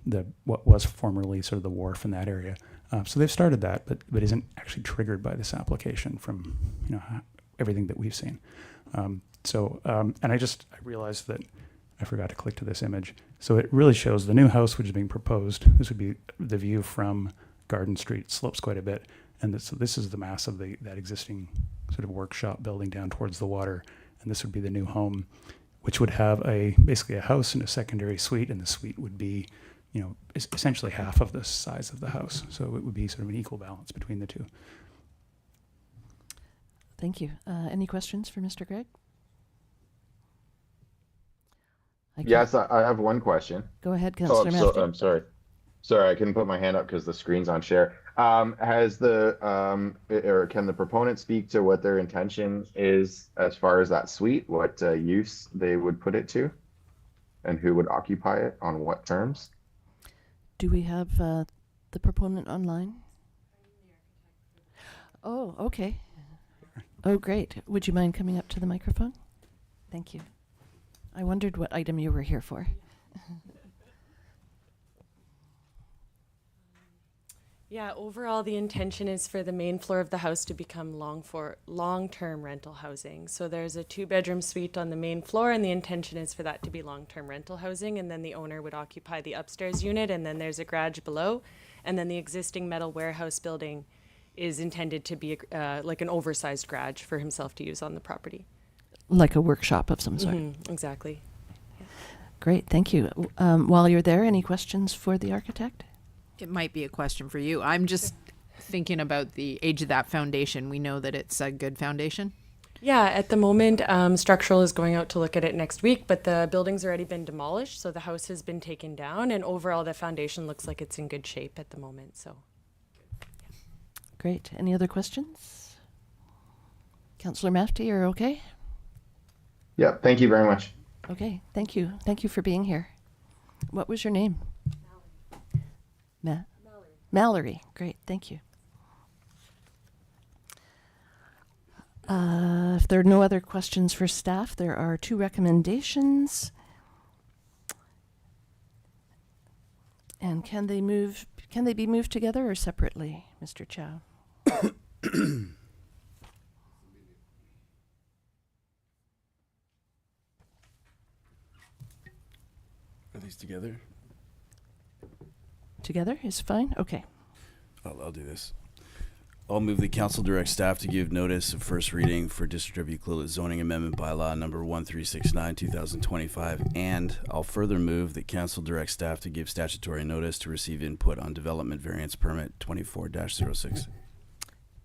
Speaker 7: the what was formerly sort of the wharf in that area. So they've started that, but isn't actually triggered by this application from everything that we've seen. And I realized that I forgot to click to this image. So it really shows the new house which is being proposed. This would be the view from Garden Street. It slopes quite a bit, and so this is the mass of that existing sort of workshop building down towards the water. And this would be the new home, which would have basically a house and a secondary suite, and the suite would be, essentially half of the size of the house. So it would be sort of an equal balance between the two.
Speaker 1: Thank you. Any questions for Mr. Gregg?
Speaker 6: Yes, I have one question.
Speaker 1: Go ahead, Councillor Matthew.
Speaker 6: I'm sorry. Sorry, I couldn't put my hand up because the screen's on share. Has or can the proponent speak to what their intention is as far as that suite, what use they would put it to, and who would occupy it on what terms?
Speaker 1: Do we have the proponent online? Oh, okay. Oh, great. Would you mind coming up to the microphone? Thank you. I wondered what item you were here for.
Speaker 9: Yeah, overall, the intention is for the main floor of the house to become long-term rental housing. So there's a 2-bedroom suite on the main floor, and the intention is for that to be long-term rental housing, and then the owner would occupy the upstairs unit, and then there's a garage below, and then the existing metal warehouse building is intended to be like an oversized garage for himself to use on the property.
Speaker 1: Like a workshop of some sort.
Speaker 9: Mm-hmm, exactly.
Speaker 1: Great, thank you. While you're there, any questions for the architect?
Speaker 2: It might be a question for you. I'm just thinking about the age of that foundation. We know that it's a good foundation.
Speaker 9: Yeah, at the moment, structural is going out to look at it next week, but the building's already been demolished, so the house has been taken down, and overall the foundation looks like it's in good shape at the moment. So,
Speaker 1: great. Any other questions? Councillor Mafty, you're okay?
Speaker 6: Yep, thank you very much.
Speaker 1: Okay, thank you. Thank you for being here. What was your name? Mallory. Mallory. Great, thank you. If there are no other questions for staff, there are 2 recommendations. And can they be moved together or separately, Mr. Chow?
Speaker 3: Are these together?
Speaker 1: Together is fine? Okay.
Speaker 3: I'll do this. I'll move the council direct staff to give notice of first reading for District of Ucluelet zoning amendment bylaw number 1369 2025, and I'll further move that council direct staff to give statutory notice to receive input on development variance permit 24-06.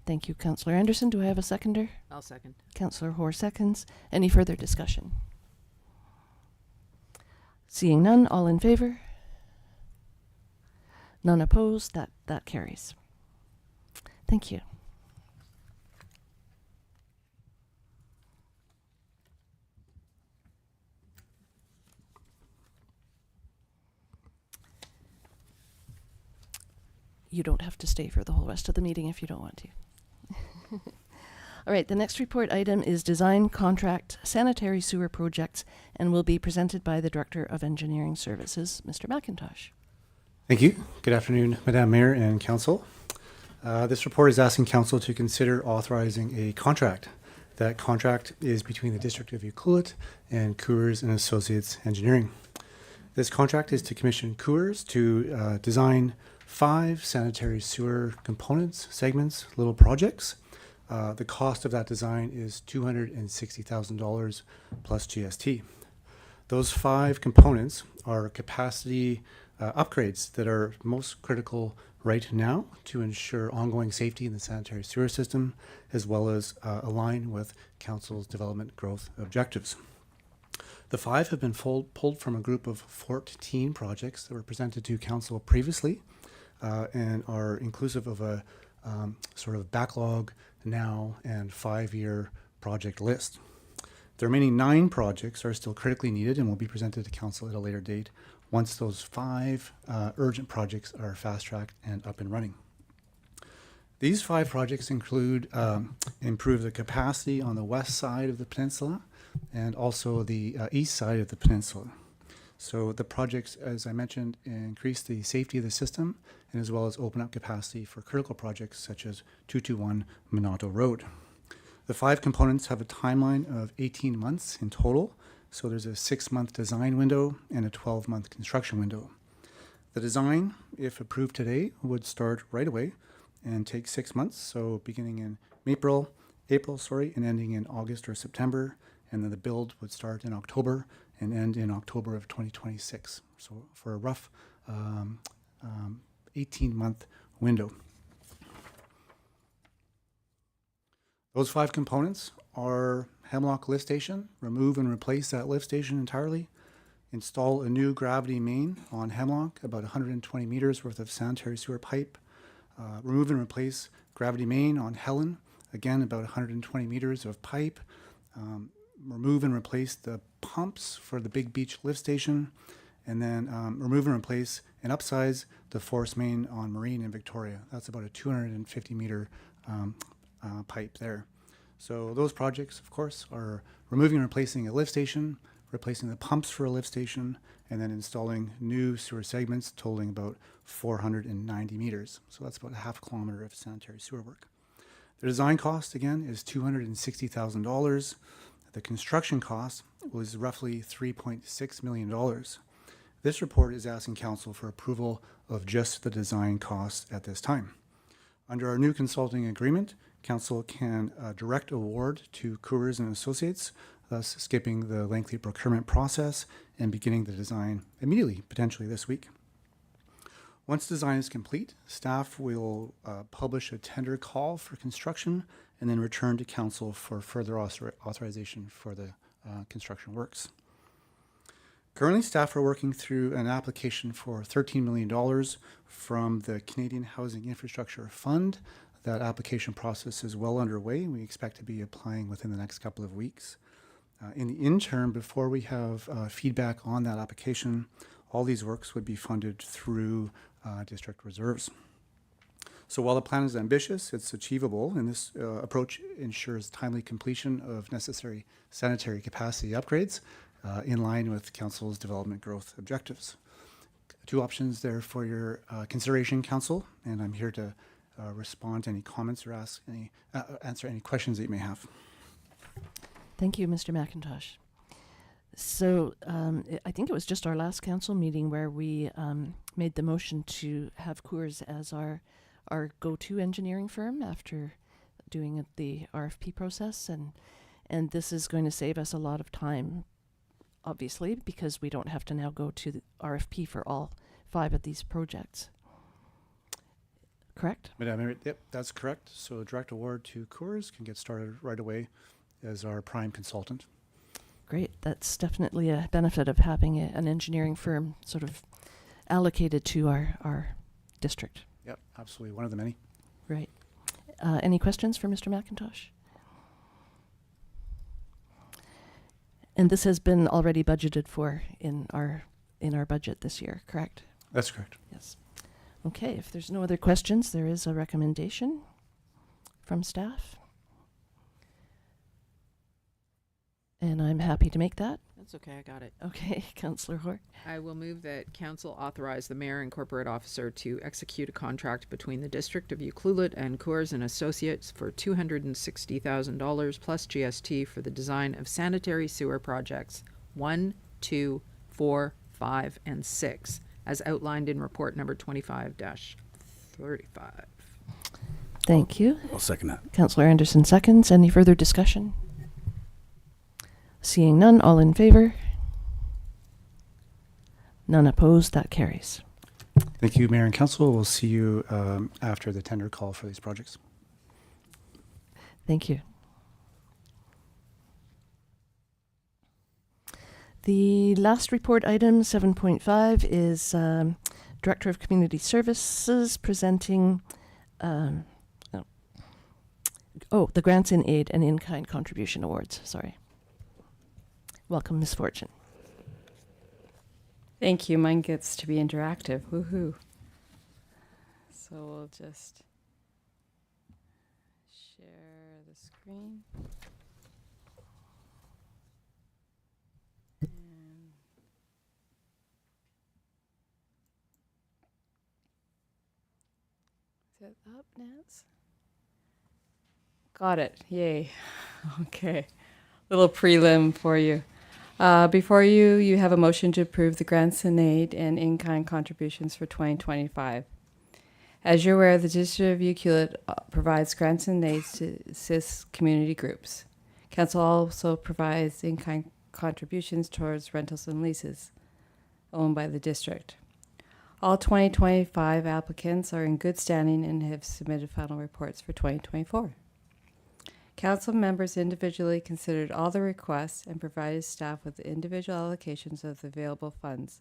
Speaker 1: Thank you, Councillor Anderson. Do I have a seconder?
Speaker 2: I'll second.
Speaker 1: Councillor Hoare seconds. Any further discussion? Seeing none, all in favor? None opposed. That carries. Thank you. You don't have to stay for the whole rest of the meeting if you don't want to. All right, the next report item is design contract sanitary sewer projects and will be presented by the Director of Engineering Services, Mr. McIntosh.
Speaker 10: Thank you. Good afternoon, Madam Mayor and Council. This report is asking Council to consider authorizing a contract. That contract is between the District of Ucluelet and Coors and Associates Engineering. This contract is to commission Coors to design 5 sanitary sewer components, segments, little projects. The cost of that design is $260,000 plus GST. Those 5 components are capacity upgrades that are most critical right now to ensure ongoing safety in the sanitary sewer system, as well as align with Council's development growth objectives. The 5 have been pulled from a group of 14 projects that were presented to Council previously and are inclusive of a sort of backlog now and 5-year project list. The remaining 9 projects are still critically needed and will be presented to Council at a later date once those 5 urgent projects are fast-tracked and up and running. These 5 projects include improve the capacity on the west side of the peninsula and also the east side of the peninsula. So the projects, as I mentioned, increase the safety of the system and as well as open up capacity for critical projects such as 221 Minato Road. The 5 components have a timeline of 18 months in total. So there's a 6-month design window and a 12-month construction window. The design, if approved today, would start right away and take 6 months. So beginning in April, and ending in August or September. And then the build would start in October and end in October of 2026. So for a rough 18-month window. Those 5 components are Hemlock Lift Station, remove and replace that lift station entirely, install a new gravity main on Hemlock, about 120 meters worth of sanitary sewer pipe, remove and replace gravity main on Helen, again about 120 meters of pipe, remove and replace the pumps for the Big Beach lift station, and then remove and replace and upsize the force main on Marine in Victoria. That's about a 250 meter pipe there. So those projects, of course, are removing and replacing a lift station, replacing the pumps for a lift station, and then installing new sewer segments totaling about 490 meters. So that's about a half kilometer of sanitary sewer work. The design cost, again, is $260,000. The construction cost was roughly $3.6 million. This report is asking Council for approval of just the design costs at this time. Under our new consulting agreement, Council can direct award to Coors and Associates, thus skipping the lengthy procurement process and beginning the design immediately, potentially this week. Once design is complete, staff will publish a tender call for construction and then return to Council for further authorization for the construction works. Currently, staff are working through an application for $13 million from the Canadian Housing Infrastructure Fund. That application process is well underway. We expect to be applying within the next couple of weeks. In the interim, before we have feedback on that application, all these works would be funded through district reserves. So while the plan is ambitious, it's achievable, and this approach ensures timely completion of necessary sanitary capacity upgrades in line with Council's development growth objectives. 2 options there for your consideration, Council, and I'm here to respond to any comments or answer any questions that you may have.
Speaker 1: Thank you, Mr. McIntosh. So I think it was just our last council meeting where we made the motion to have Coors as our go-to engineering firm after doing the RFP process, and this is going to save us a lot of time, obviously, because we don't have to now go to the RFP for all 5 of these projects. Correct?
Speaker 10: Madam Mayor, yep, that's correct. So direct award to Coors can get started right away as our prime consultant.
Speaker 1: Great. That's definitely a benefit of having an engineering firm sort of allocated to our district.
Speaker 10: Yep, absolutely. One of the many.
Speaker 1: Right. Any questions for Mr. McIntosh? And this has been already budgeted for in our budget this year, correct?
Speaker 10: That's correct.
Speaker 1: Yes. Okay, if there's no other questions, there is a recommendation from staff. And I'm happy to make that.
Speaker 2: That's okay, I got it.
Speaker 1: Okay, Councillor Hort.
Speaker 2: I will move that Council authorize the Mayor and Corporate Officer to execute a contract between the District of Ucluelet and Coors and Associates for $260,000 plus GST for the design of sanitary sewer projects 1, 2, 4, 5, and 6, as outlined in report number 25-35.
Speaker 1: Thank you.
Speaker 3: I'll second that.
Speaker 1: Councillor Anderson seconds. Any further discussion? Seeing none, all in favor? None opposed, that carries.
Speaker 10: Thank you, Mayor and Council. We'll see you after the tender call for these projects.
Speaker 1: Thank you. The last report item, 7.5, is Director of Community Services presenting the Grants in Aid and In-Kind Contribution Awards. Sorry. Welcome, Ms. Fortune.
Speaker 11: Thank you. Mine gets to be interactive. Woohoo. So we'll just share the screen. And is it up, Nance? Got it. Yay. Okay. Little prelim for you. Before you, you have a motion to approve the grants and aid and in-kind contributions for 2025. As you're aware, the District of Ucluelet provides grants and aids to assist community groups. Council also provides in-kind contributions towards rentals and leases owned by the district. All 2025 applicants are in good standing and have submitted final reports for 2024. Council members individually considered all the requests and provided staff with individual allocations of the available funds.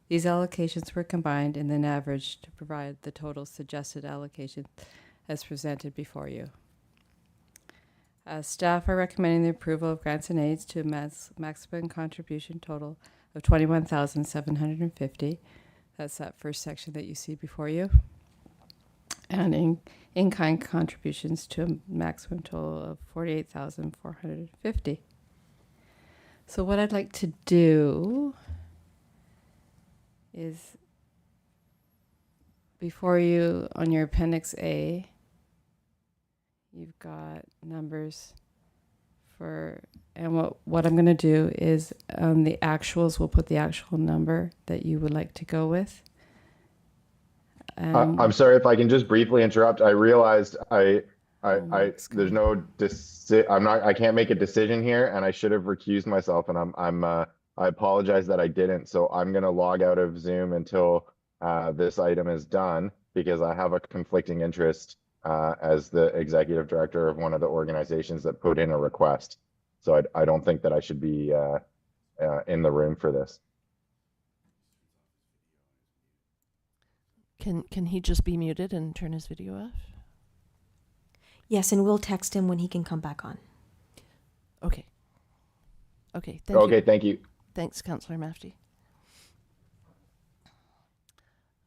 Speaker 11: These allocations were combined and then averaged to provide the total suggested allocation as presented before you. Staff are recommending the approval of grants and aids to a maximum contribution total of $21,750. That's that first section that you see before you. And in-kind contributions to a maximum total of $48,450. So what I'd like to do is, before you on your Appendix A, you've got numbers for, and what I'm going to do is the actuals, we'll put the actual number that you would like to go with.
Speaker 6: I'm sorry if I can just briefly interrupt. I realized there's no I can't make a decision here, and I should have recused myself, and I apologize that I didn't. So I'm going to log out of Zoom until this item is done, because I have a conflicting interest as the executive director of one of the organizations that put in a request. So I don't think that I should be in the room for this.
Speaker 1: Can he just be muted and turn his video off?
Speaker 12: Yes, and we'll text him when he can come back on.
Speaker 1: Okay. Okay, thank you.
Speaker 6: Okay, thank you.
Speaker 1: Thanks, Councillor Mafty.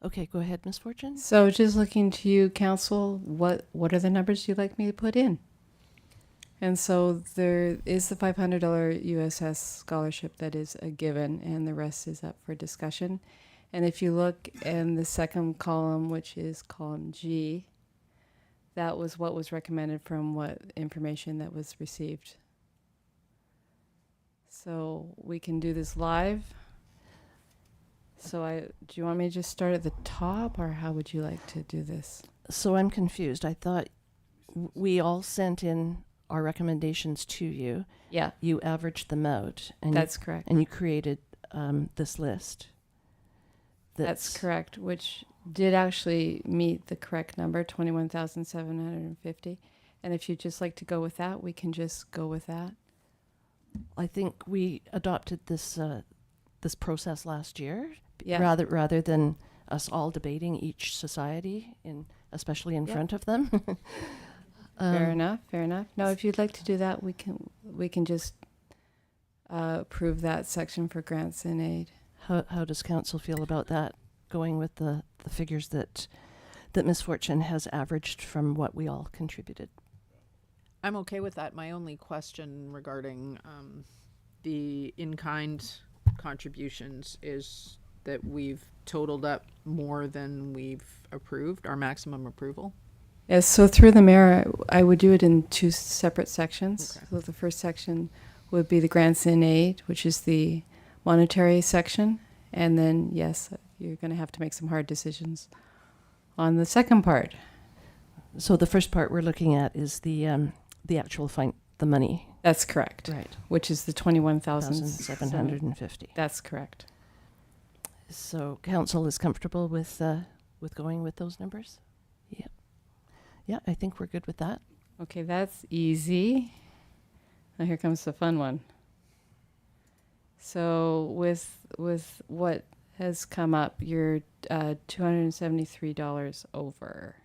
Speaker 1: Okay, go ahead, Ms. Fortune.
Speaker 11: So just looking to you, Council, what are the numbers you'd like me to put in? And so there is the $500 USS scholarship that is a given, and the rest is up for discussion. And if you look in the second column, which is column G, that was what was recommended from what information that was received. So we can do this live. So do you want me to just start at the top, or how would you like to do this?
Speaker 1: So I'm confused. I thought we all sent in our recommendations to you.
Speaker 11: Yeah.
Speaker 1: You averaged them out. And
Speaker 11: That's correct.
Speaker 1: And you created this list.
Speaker 11: That's correct, which did actually meet the correct number, 21,750. And if you'd just like to go with that, we can just go with that.
Speaker 1: I think we adopted this this process last year,
Speaker 11: Yeah.
Speaker 1: rather than us all debating each society, especially in front of them.
Speaker 11: Fair enough. Now, if you'd like to do that, we can just approve that section for grants and aid.
Speaker 1: How does council feel about that, going with the figures that Ms. Fortune has averaged from what we all contributed?
Speaker 2: I'm okay with that. My only question regarding the in-kind contributions is that we've totaled up more than we've approved, our maximum approval.
Speaker 11: Yes, so through the mayor, I would do it in two separate sections.
Speaker 2: Okay.
Speaker 11: So the first section would be the grants and aid, which is the monetary section, And then, yes, you're going to have to make some hard decisions on the second part.
Speaker 1: So the first part we're looking at is the actual fine, the money.
Speaker 11: That's correct.
Speaker 1: Right.
Speaker 11: Which is the 21,750.
Speaker 1: 1,750.
Speaker 11: That's correct.
Speaker 1: So council is comfortable with going with those numbers? Yeah. Yeah, I think we're good with that.
Speaker 11: Okay, that's easy. Now here comes the fun one. So with what has come up, you're $273 over.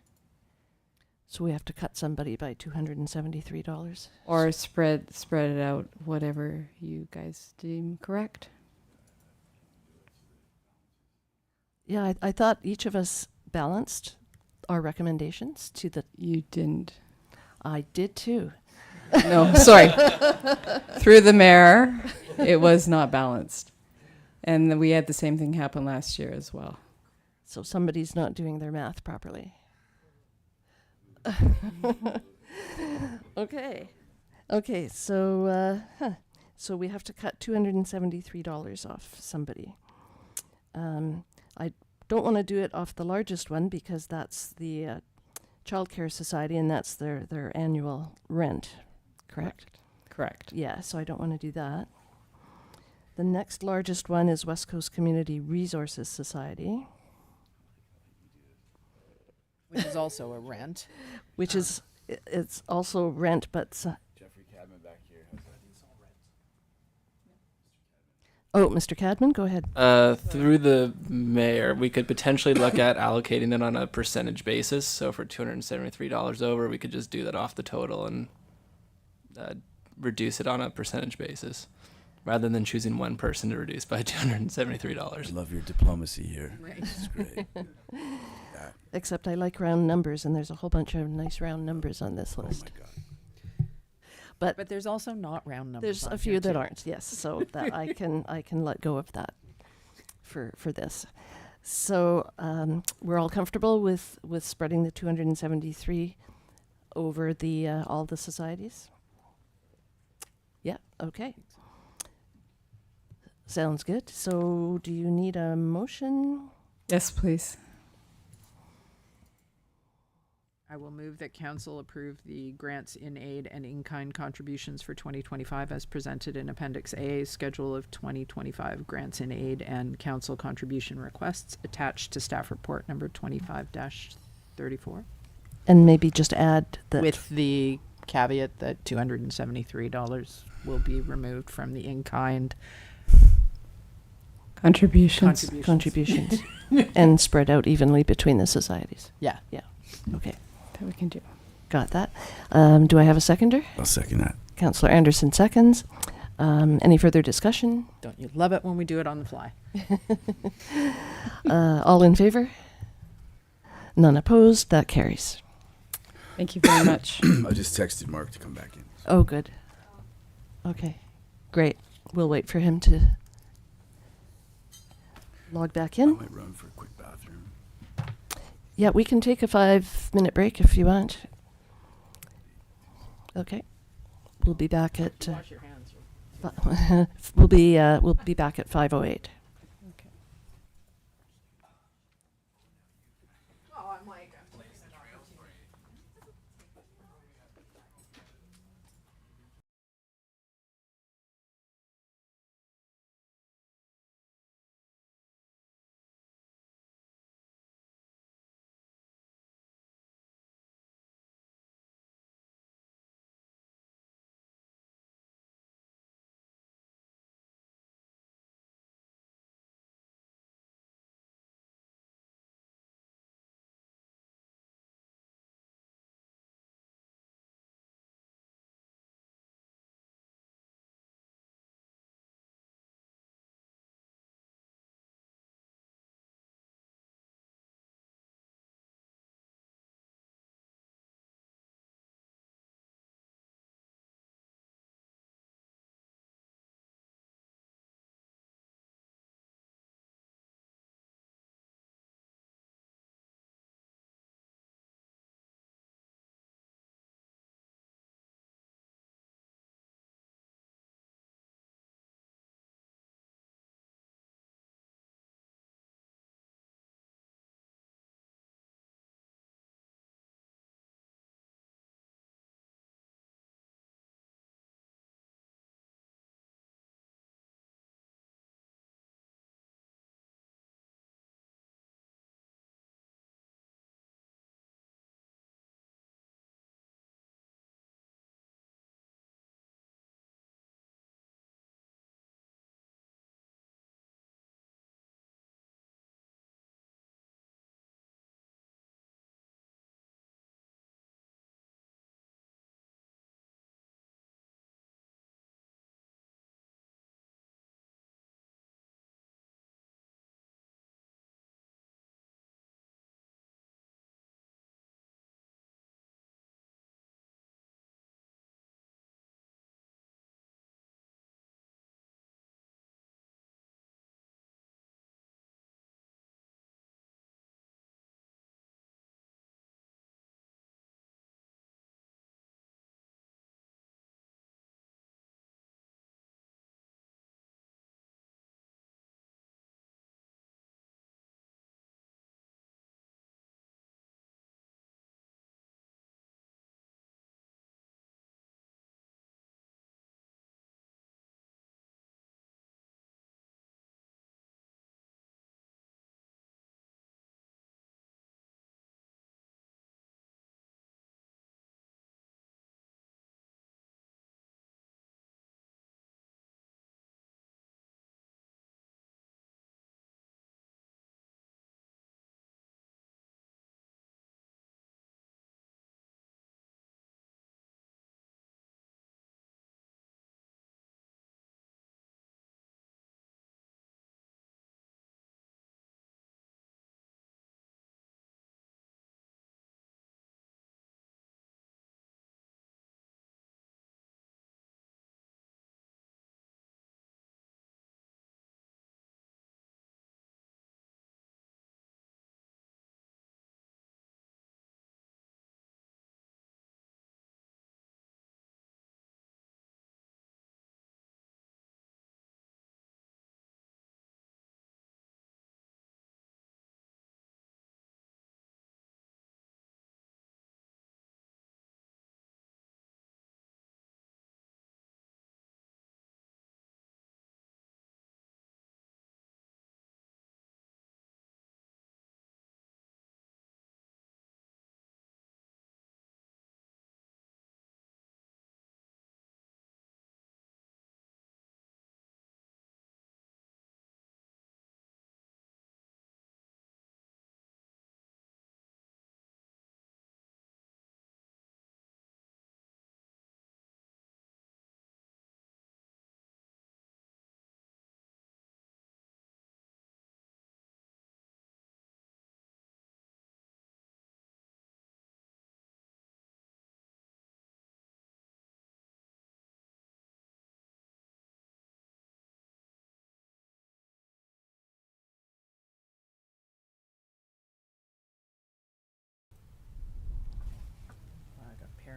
Speaker 1: So we have to cut somebody by $273.
Speaker 11: Or spread it out, whatever you guys deem correct.
Speaker 1: Yeah, I thought each of us balanced our recommendations to the.
Speaker 11: You didn't.
Speaker 1: I did too.
Speaker 11: No, sorry. Through the mayor, it was not balanced. And we had the same thing happen last year as well.
Speaker 1: So somebody's not doing their math properly. Okay. Okay, so so we have to cut $273 off somebody. I don't want to do it off the largest one because that's the Child Care Society and that's their annual rent, correct?
Speaker 11: Correct.
Speaker 1: Yeah, so I don't want to do that. The next largest one is West Coast Community Resources Society,
Speaker 2: Which is also a rent.
Speaker 1: which is it's also rent, but
Speaker 3: Jeffrey Cadman back here has that.
Speaker 1: oh, Mr. Cadman, go ahead.
Speaker 13: Through the mayor, we could potentially look at allocating it on a percentage basis. So for $273 over, we could just do that off the total and reduce it on a percentage basis, rather than choosing one person to reduce by
Speaker 3: I
Speaker 13: $273.
Speaker 3: love your diplomacy here.
Speaker 2: Right.
Speaker 3: It's great.
Speaker 1: Except I like round numbers, and there's a whole bunch of nice round numbers on this
Speaker 3: Oh my
Speaker 1: list.
Speaker 3: God.
Speaker 2: But there's also not round numbers.
Speaker 1: There's
Speaker 2: on
Speaker 1: a
Speaker 2: here,
Speaker 1: few that
Speaker 2: too.
Speaker 1: aren't, yes. So that I can let go of that for this. So we're all comfortable with spreading the 273 over the all the societies. Yeah. Okay. Sounds good. So do you need a motion?
Speaker 11: Yes, please.
Speaker 2: I will move that council approve the grants in aid and in-kind contributions for 2025 as presented in Appendix A, Schedule of 2025 grants in aid and council contribution requests attached to staff report number 25-34.
Speaker 1: And maybe just add that
Speaker 2: With the caveat that $273 will be removed from the in-kind
Speaker 11: Contributions.
Speaker 1: contributions and spread out evenly between the societies.
Speaker 2: Yeah.
Speaker 1: Yeah. Okay.
Speaker 11: That we can do.
Speaker 1: Got that. Do I have a seconder?
Speaker 3: I'll second that.
Speaker 1: Councillor Anderson seconds. Any further discussion?
Speaker 2: Don't you love it when we do it on the fly?
Speaker 1: All in favor? None opposed. That carries.
Speaker 11: Thank you very much.
Speaker 3: I just texted Mark to come back in.
Speaker 1: Oh, good. Okay. Great. We'll wait for him to log back
Speaker 3: I
Speaker 1: in.
Speaker 3: might run for a quick bathroom.
Speaker 1: Yeah, we can take a 5-minute break if you want. Okay. We'll be back at
Speaker 2: Wash your hands.
Speaker 1: we'll be back at 5:08.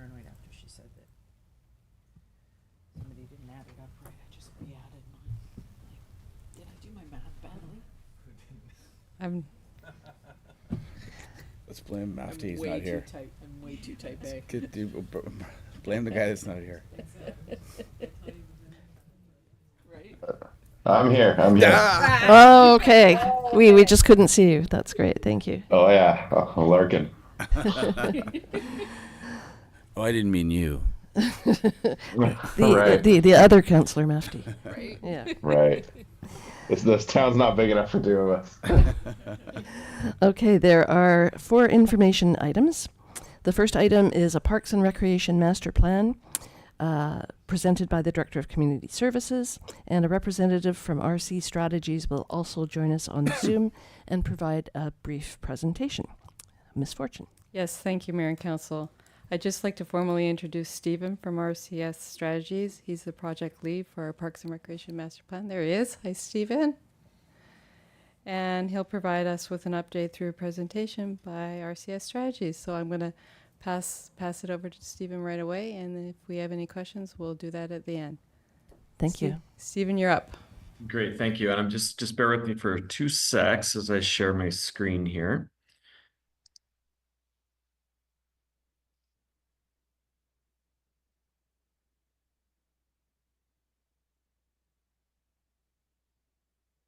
Speaker 2: paranoid after she said that somebody didn't add it up right. I just re-added mine. Like, did I do my math badly?
Speaker 11: I'm
Speaker 3: Let's blame Mafty. He's
Speaker 2: way
Speaker 3: not here.
Speaker 2: I'm way too type A.
Speaker 3: Blame the guy that's not here.
Speaker 2: Right?
Speaker 6: I'm here. I'm here.
Speaker 1: Oh, okay. We just couldn't see you. That's great. Thank you.
Speaker 6: Oh yeah, I'm lurking.
Speaker 3: Oh, I didn't mean you.
Speaker 6: Right.
Speaker 1: The other Councillor Mafty.
Speaker 2: Right.
Speaker 1: Yeah.
Speaker 6: Right. This town's not big enough for two of us.
Speaker 1: Okay, there are 4 information items. The first item is a Parks and Recreation Master Plan presented by the Director of Community Services, and a representative from RC Strategies will also join us on Zoom and provide a brief presentation. Ms. Fortune.
Speaker 11: Yes, thank you, Mayor and Council. I'd just like to formally introduce Stephen from RCS Strategies. He's the project lead for our Parks and Recreation Master Plan. There he is. Hi, Stephen. And he'll provide us with an update through a presentation by RCS Strategies. So I'm going to pass it over to Stephen right away, and if we have any questions, we'll do that at the end.
Speaker 1: Thank you.
Speaker 11: Stephen, you're up.
Speaker 14: Great, thank you. And I'm just bear with me for 2 secs as I share my screen here.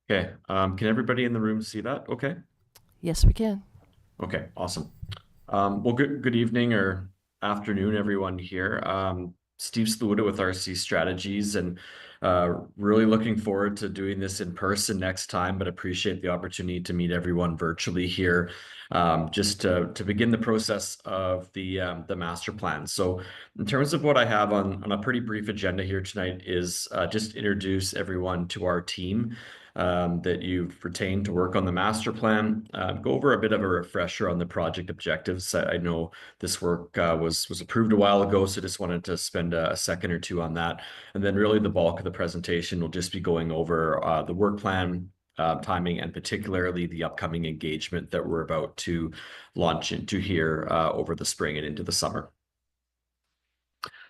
Speaker 14: Okay, can everybody in the room see that? Okay.
Speaker 1: Yes, we can.
Speaker 14: Okay, awesome. Well, good evening or afternoon, everyone here. Steve Sluda with RC Strategies, and really looking forward to doing this in person next time, but appreciate the opportunity to meet everyone virtually here, just to begin the process of the master plan. So in terms of what I have on a pretty brief agenda here tonight is just introduce everyone to our team that you've retained to work on the master plan, go over a bit of a refresher on the project objectives. I know this work was approved a while ago, so just wanted to spend a second or two on that. And then really the bulk of the presentation will just be going over the work plan, timing, and particularly the upcoming engagement that we're about to launch into here over the spring and into the summer.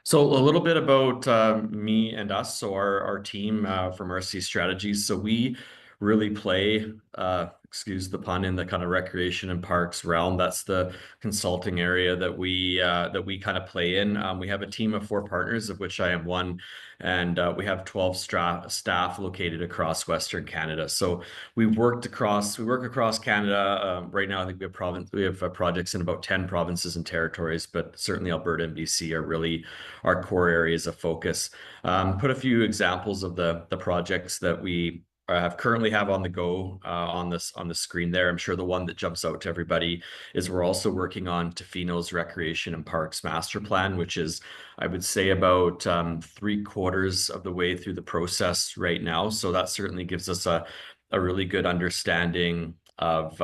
Speaker 14: So a little bit about me and us. So our team from RC Strategies. So we really play, excuse the pun, in the kind of recreation and parks realm. That's the consulting area that we kind of play in. We have a team of 4 partners, of which I am one, and we have 12 staff located across Western Canada. So we work across Canada. Right now, I think we have projects in about 10 provinces and territories, but certainly Alberta and BC are really our core areas of focus. Put a few examples of the projects that we currently have on the go on the screen there. I'm sure the one that jumps out to everybody is we're also working on Tofino's Recreation and Parks Master Plan, which is, I would say, about 3/4 of the way through the process right now. So that certainly gives us a really good understanding of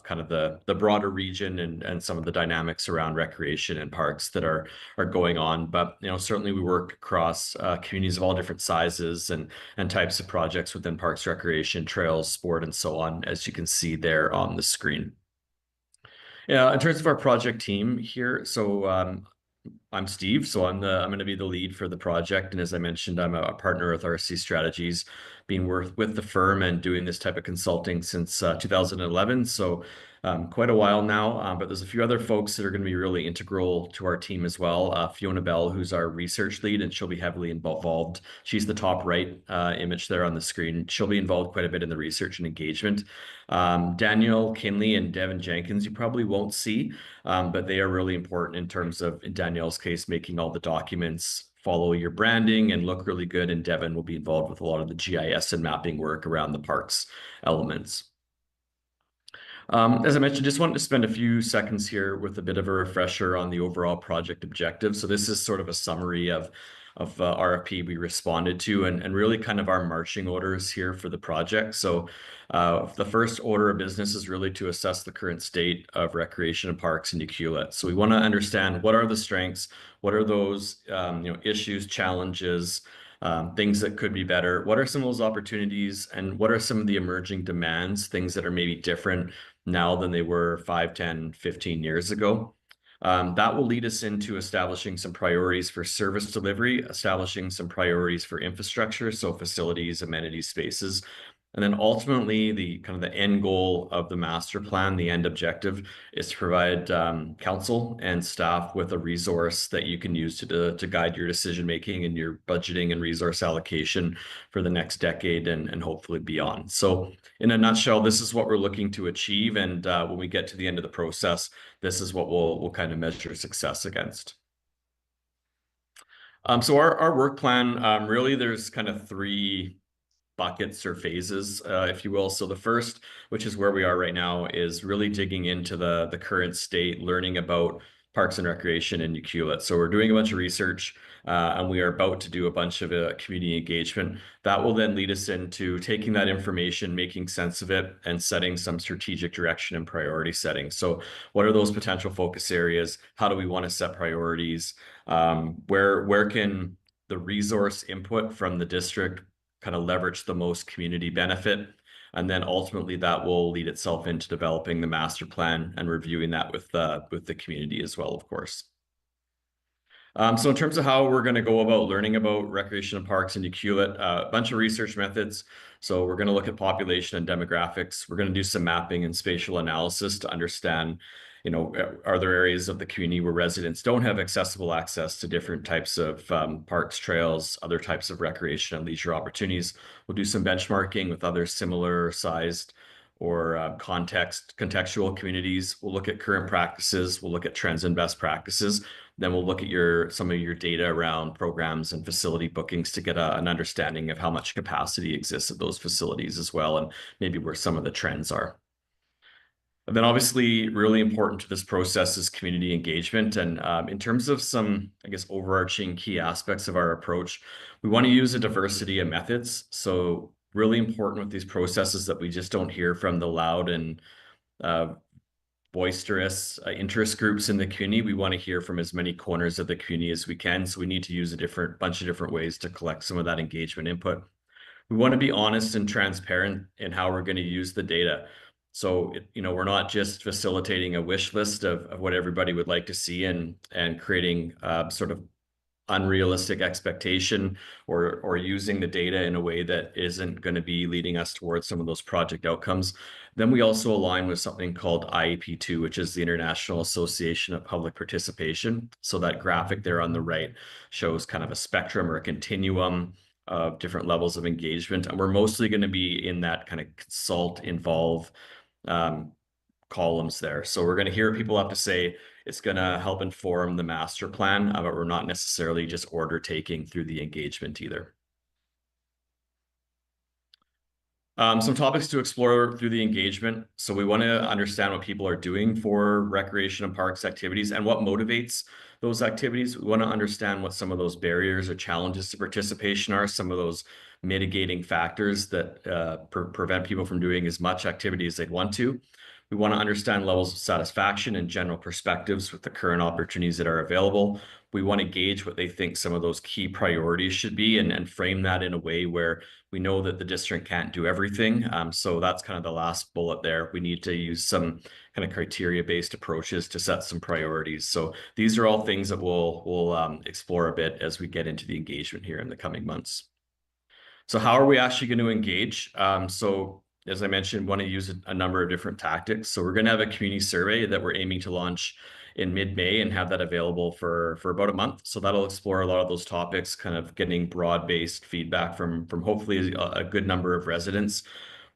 Speaker 14: kind of the broader region and some of the dynamics around recreation and parks that are going on. But certainly we work across communities of all different sizes and types of projects within parks, recreation, trails, sport, and so on, as you can see there on the screen. Yeah, in terms of our project team here, so I'm Steve, so I'm going to be the lead for the project, and as I mentioned, I'm a partner with RC Strategies, being with the firm and doing this type of consulting since 2011, so quite a while now. But there's a few other folks that are going to be really integral to our team as well. Fiona Bell, who's our research lead, and she'll be heavily involved. She's the top right image there on the screen. She'll be involved quite a bit in the research and engagement. Daniel Kinley and Devin Jenkins, you probably won't see, but they are really important in terms of, in Danielle's case, making all the documents follow your branding and look really good. And Devin will be involved with a lot of the GIS and mapping work around the parks elements. As I mentioned, just wanted to spend a few seconds here with a bit of a refresher on the overall project objective. So this is sort of a summary of RFP we responded to and really kind of our marching orders here for the project. So the first order of business is really to assess the current state of recreation and parks in Ucluelet. So we want to understand what are the strengths, what are those issues, challenges, things that could be better, what are some of those opportunities, and what are some of the emerging demands, things that are maybe different now than they were 5, 10, 15 years ago. That will lead us into establishing some priorities for service delivery, establishing some priorities for infrastructure, so facilities, amenities, spaces. And then ultimately, the kind of the end goal of the master plan, the end objective, is to provide council and staff with a resource that you can use to guide your decision making and your budgeting and resource allocation for the next decade and hopefully beyond. So, in a nutshell, this is what we're looking to achieve, and when we get to the end of the process, this is what we'll kind of measure success against. So our work plan, really, there's kind of three buckets or phases, if you will. So the first, which is where we are right now, is really digging into the current state, learning about parks and recreation in Ucluelet. So we're doing a bunch of research, and we are about to do a bunch of community engagement. That will then lead us into taking that information, making sense of it, and setting some strategic direction and priority setting. So what are those potential focus areas? How do we want to set priorities? Where can the resource input from the district kind of leverage the most community benefit? And then ultimately that will lead itself into developing the master plan and reviewing that with the community as well, of course. So in terms of how we're going to go about learning about recreation and parks in Ucluelet, a bunch of research methods. So we're going to look at population and demographics. We're going to do some mapping and spatial analysis to understand, you know, are there areas of the community where residents don't have accessible access to different types of parks, trails, other types of recreation and leisure opportunities. We'll do some benchmarking with other similar sized or contextual communities. We'll look at current practices. We'll look at trends and best practices. Then we'll look at some of your data around programs and facility bookings to get an understanding of how much capacity exists at those facilities as well, and maybe where some of the trends are. And then obviously really important to this process is community engagement. And in terms of some, I guess, overarching key aspects of our approach, we want to use a diversity of methods. So really important with these processes that we just don't hear from the loud and boisterous interest groups in the community. We want to hear from as many corners of the community as we can. So we need to use a bunch of different ways to collect some of that engagement input. We want to be honest and transparent in how we're going to use the data. So, you know, we're not just facilitating a wish list of what everybody would like to see and creating sort of unrealistic expectation or using the data in a way that isn't going to be leading us towards some of those project outcomes. Then we also align with something called IEP2, which is the International Association of Public Participation. So that graphic there on the right shows kind of a spectrum or a continuum of different levels of engagement. And we're mostly going to be in that kind of consult, involve columns there. So we're going to hear what people have to say. It's going to help inform the master plan, but we're not necessarily just order taking through the engagement either. Some topics to explore through the engagement. So we want to understand what people are doing for recreation and parks activities and what motivates those activities. We want to understand what some of those barriers or challenges to participation are, some of those mitigating factors that prevent people from doing as much activity as they'd want to. We want to understand levels of satisfaction and general perspectives with the current opportunities that are available. We want to gauge what they think some of those key priorities should be and frame that in a way where we know that the district can't do everything. So that's kind of the last bullet there. We need to use some kind of criteria-based approaches to set some priorities. So these are all things that we'll explore a bit as we get into the engagement here in the coming months. So how are we actually going to engage? So as I mentioned, want to use a number of different tactics. So we're going to have a community survey that we're aiming to launch in mid-May and have that available for about a month. So that'll explore a lot of those topics, kind of getting broad-based feedback from hopefully a good number of residents.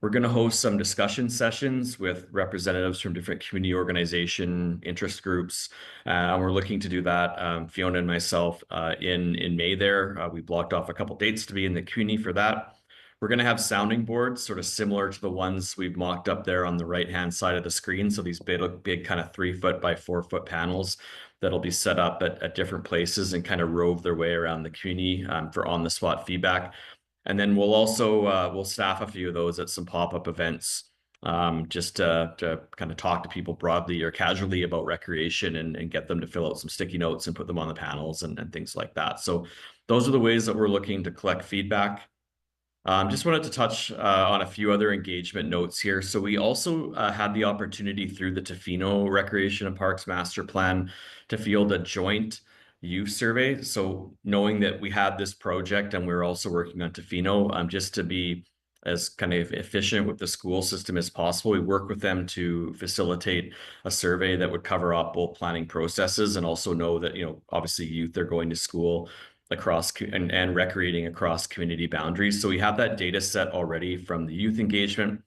Speaker 14: We're going to host some discussion sessions with representatives from different community organization interest groups. And we're looking to do that, Fiona and myself, in May there. We blocked off a couple dates to be in the community for that. We're going to have sounding boards sort of similar to the ones we've mocked up there on the right-hand side of the screen. So these big kind of 3-foot by 4-foot panels that'll be set up at different places and kind of rove their way around the community for on-the-spot feedback. And then we'll also we'll staff a few of those at some pop-up events just to kind of talk to people broadly or casually about recreation and get them to fill out some sticky notes and put them on the panels and things like that. So those are the ways that we're looking to collect feedback. Just wanted to touch on a few other engagement notes here. So we also had the opportunity through the Tofino Recreation and Parks Master Plan to field a joint youth survey. So knowing that we had this project and we were also working on Tofino, just to be as kind of efficient with the school system as possible, we work with them to facilitate a survey that would cover up both planning processes and also know that, obviously youth are going to school across and recreating across community boundaries. So we have that data set already from the youth engagement.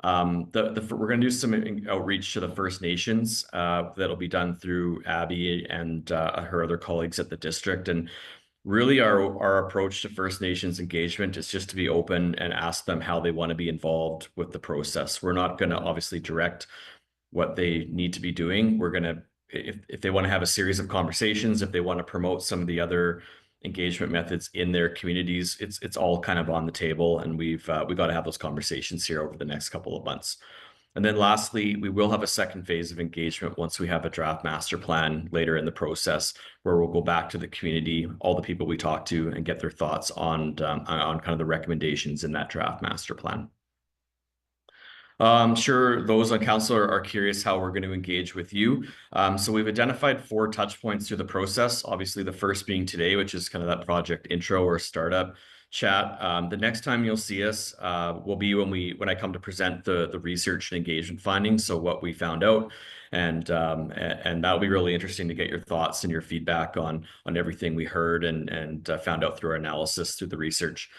Speaker 14: We're going to do some outreach to the First Nations that'll be done through Abby and her other colleagues at the district. And really our approach to First Nations engagement is just to be open and ask them how they want to be involved with the process. We're not going to obviously direct what they need to be doing. We're going to, if they want to have a series of conversations, if they want to promote some of the other engagement methods in their communities, it's all kind of on the table, and we've got to have those conversations here over the next couple of months. And then lastly, we will have a second phase of engagement once we have a draft master plan later in the process, where we'll go back to the community, all the people we talk to, and get their thoughts on kind of the recommendations in that draft master plan. I'm sure those on council are curious how we're going to engage with you. So we've identified 4 touch points through the process. Obviously, the first being today, which is kind of that project intro or startup chat. The next time you'll see us will be when I come to present the research and engagement findings. So what we found out, and that'll be really interesting to get your thoughts and your feedback on everything we heard and found out through our analysis through the research.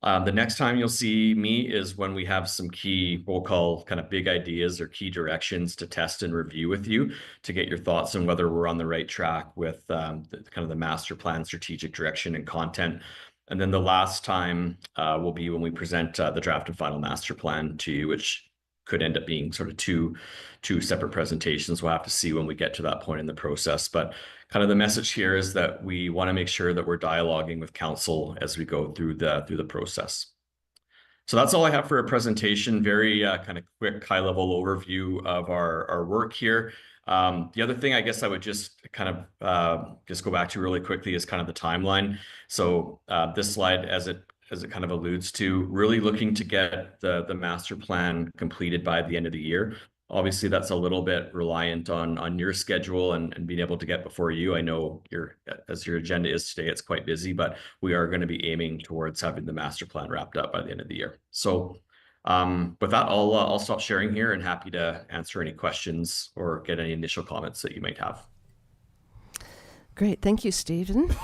Speaker 14: The next time you'll see me is when we have some key, we'll call kind of big ideas or key directions to test and review with you to get your thoughts on whether we're on the right track with kind of the master plan, strategic direction, and content. And then the last time will be when we present the draft and final master plan to you, which could end up being sort of two separate presentations. We'll have to see when we get to that point in the process. But kind of the message here is that we want to make sure that we're dialoguing with council as we go through the process. So that's all I have for a presentation. Very kind of quick, high-level overview of our work here. The other thing I guess I would just kind of just go back to really quickly is kind of the timeline. So this slide, as it kind of alludes to, really looking to get the master plan completed by the end of the year. Obviously, that's a little bit reliant on your schedule and being able to get before you. I know as your agenda is today, it's quite busy, but we are going to be aiming towards having the master plan wrapped up by the end of the year. So with that, I'll stop sharing here and happy to answer any questions or get any initial comments that you might have.
Speaker 1: Great. Thank you, Stephen.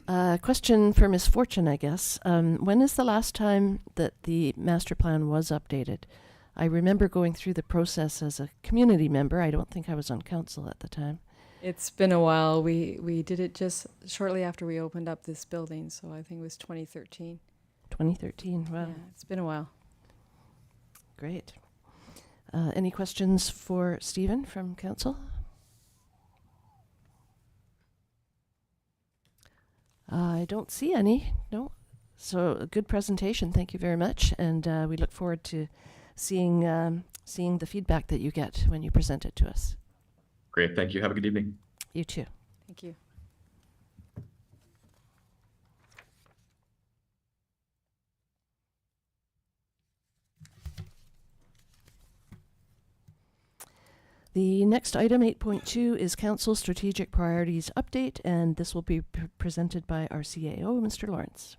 Speaker 1: Question for Ms. Fortune, I guess. When is the last time that the master plan was updated? I remember going through the process as a community member. I don't think I was on council at the time.
Speaker 11: It's been a while. We did it just shortly after we opened up this building, so I think it was 2013.
Speaker 1: 2013, wow.
Speaker 11: Yeah, it's been a while.
Speaker 1: Great. Any questions for Stephen from council? I don't see any, no. So a good presentation, thank you very much. And we look forward to seeing the feedback that you get when you present it to us.
Speaker 14: Great, thank you. Have a good evening.
Speaker 1: You too.
Speaker 11: Thank you.
Speaker 1: The next item, 8.2, is Council Strategic Priorities Update, and this will be presented by our CAO, Mr. Lawrence.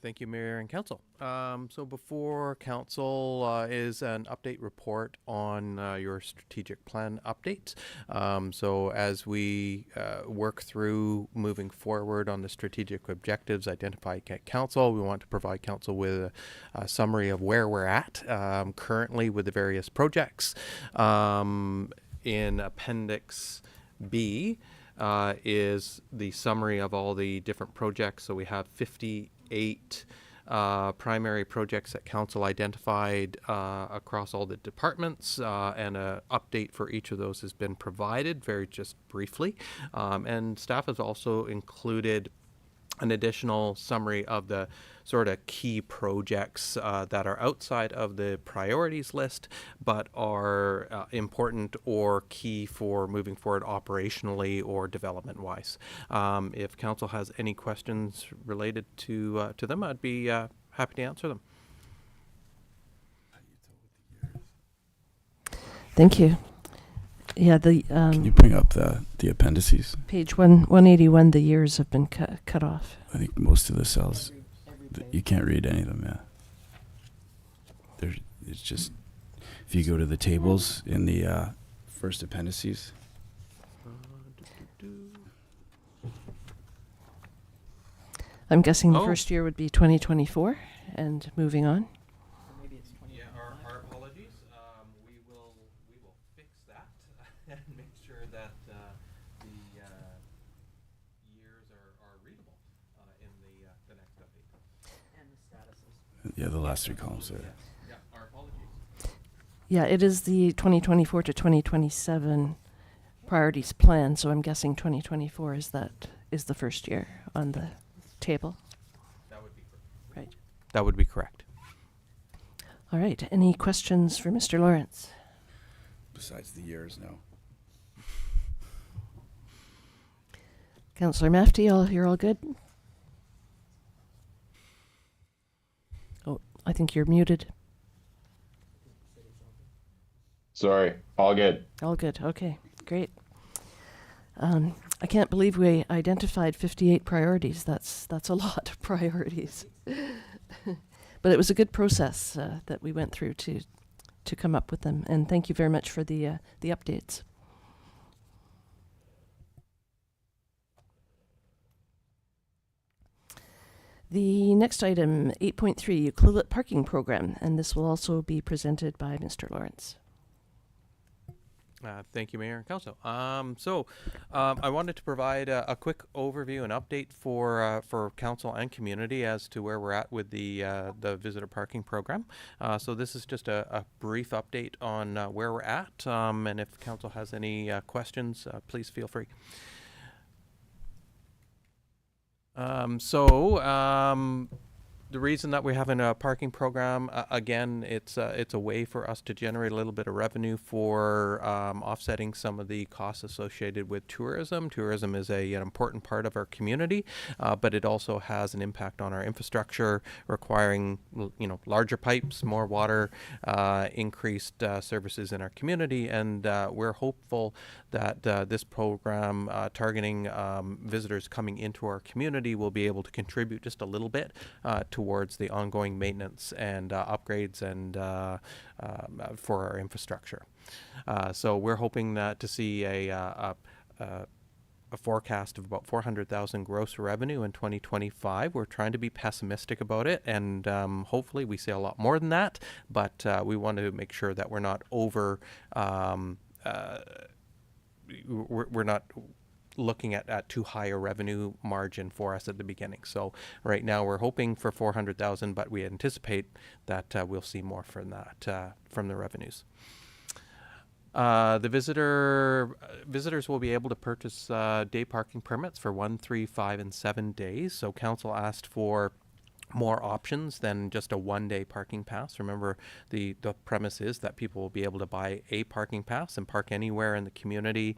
Speaker 5: Thank you, Mayor and Council. So before Council is an update report on your strategic plan updates. So as we work through moving forward on the strategic objectives identified at Council, we want to provide Council with a summary of where we're at currently with the various projects. In Appendix B is the summary of all the different projects. So we have 58 primary projects that Council identified across all the departments, and an update for each of those has been provided very just briefly. And staff has also included an additional summary of the sort of key projects that are outside of the priorities list, but are important or key for moving forward operationally or development-wise. If Council has any questions related to them, I'd be happy to answer them.
Speaker 1: Thank you. Yeah, the
Speaker 3: Can you bring up the appendices?
Speaker 1: page 181, the years have been cut off.
Speaker 3: I think most of the cells, you can't read any of them. Yeah. It's just, if you go to the tables in the first appendices.
Speaker 1: I'm guessing the
Speaker 5: Oh.
Speaker 1: first year would be 2024 and moving on.
Speaker 5: Yeah, our apologies. We will fix that and make sure that the years are readable in the next update. And the statuses.
Speaker 3: Yeah, the last three columns there.
Speaker 5: Yeah, our apologies.
Speaker 1: Yeah, it is the 2024 to 2027 priorities plan, so I'm guessing 2024 is the first year on the table.
Speaker 5: That would be correct.
Speaker 1: Right.
Speaker 5: That would be correct.
Speaker 1: All right. Any questions for Mr. Lawrence?
Speaker 3: Besides the years, no.
Speaker 1: Councillor Mafty, you're all good? Oh, I think you're muted.
Speaker 6: Sorry, all good.
Speaker 1: All good. Okay, great. I can't believe we identified 58 priorities. That's a lot of priorities. But it was a good process that we went through to come up with them. And thank you very much for the updates. The next item, 8.3, Ucluelet Parking Program, and this will also be presented by Mr. Lawrence.
Speaker 5: Thank you, Mayor and Council. I wanted to provide a quick overview and update for Council and community as to where we're at with the visitor parking program. So this is just a brief update on where we're at, and if Council has any questions, please feel free. The reason that we're having a parking program, again, it's a way for us to generate a little bit of revenue for offsetting some of the costs associated with tourism. Tourism is an important part of our community, but it also has an impact on our infrastructure, requiring larger pipes, more water, increased services in our community, and we're hopeful that this program targeting visitors coming into our community will be able to contribute just a little bit towards the ongoing maintenance and upgrades and for our infrastructure. So we're hoping to see a forecast of about 400,000 gross revenue in 2025. We're trying to be pessimistic about it, and hopefully we see a lot more than that. But we want to make sure that we're not we're not looking at too high a revenue margin for us at the beginning. So right now we're hoping for 400,000, but we anticipate that we'll see more from that from the revenues. The visitors will be able to purchase day parking permits for 1, 3, 5, and 7 days. So council asked for more options than just a one-day parking pass. Remember, the premise is that people will be able to buy a parking pass and park anywhere in the community.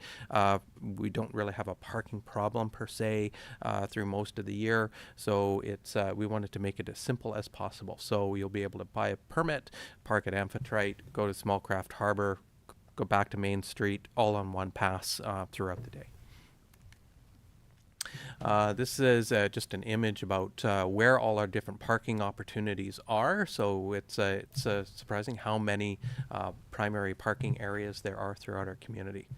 Speaker 5: We don't really have a parking problem per se through most of the year, so it's we wanted to make it as simple as possible. So you'll be able to buy a permit, park at Amphitrite, go to Smallcraft Harbor, go back to Main Street, all on one pass throughout the day. This is just an image about where all our different parking opportunities are. So it's surprising how many primary parking areas there are throughout our community.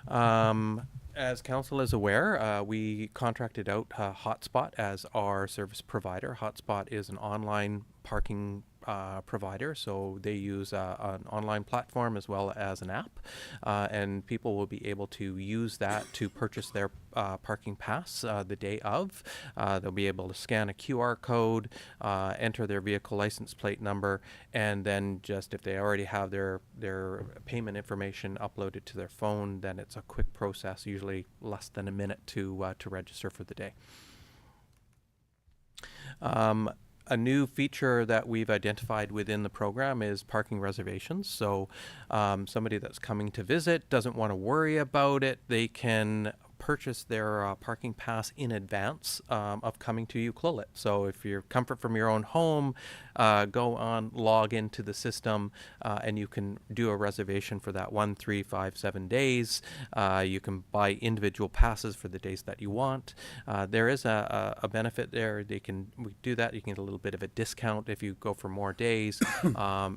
Speaker 5: As council is aware, we contracted out Hotspot as our service provider. Hotspot is an online parking provider, so they use an online platform as well as an app, and people will be able to use that to purchase their parking pass the day of. They'll be able to scan a QR code, enter their vehicle license plate number, and then just if they already have their payment information uploaded to their phone, then it's a quick process, usually less than a minute to register for the day. A new feature that we've identified within the program is parking reservations. So somebody that's coming to visit doesn't want to worry about it. They can purchase their parking pass in advance of coming to Ucluelet. So if you're comfort from your own home, go on, log into the system, and you can do a reservation for that 1, 3, 5, 7 days. You can buy individual passes for the days that you want. There is a benefit there. We do that. You can get a little bit of a discount if you go for more days.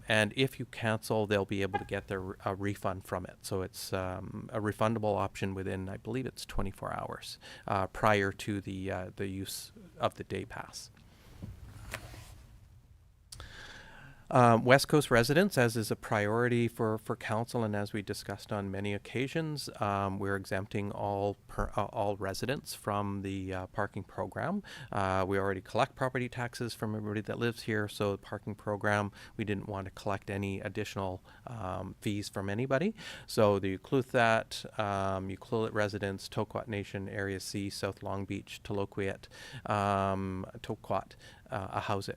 Speaker 5: And if you cancel, they'll be able to get a refund from it. So it's a refundable option within, I believe it's 24 hours prior to the use of the day pass. West Coast residents, as is a priority for council, and as we discussed on many occasions, we're exempting all residents from the parking program. We already collect property taxes from everybody that lives here, so the parking program, we didn't want to collect any additional fees from anybody. So the Ucluelet, Ucluelet residents, Toquat Nation, Area C, South Long Beach, Toloquiet, Toquat, Ahousaht,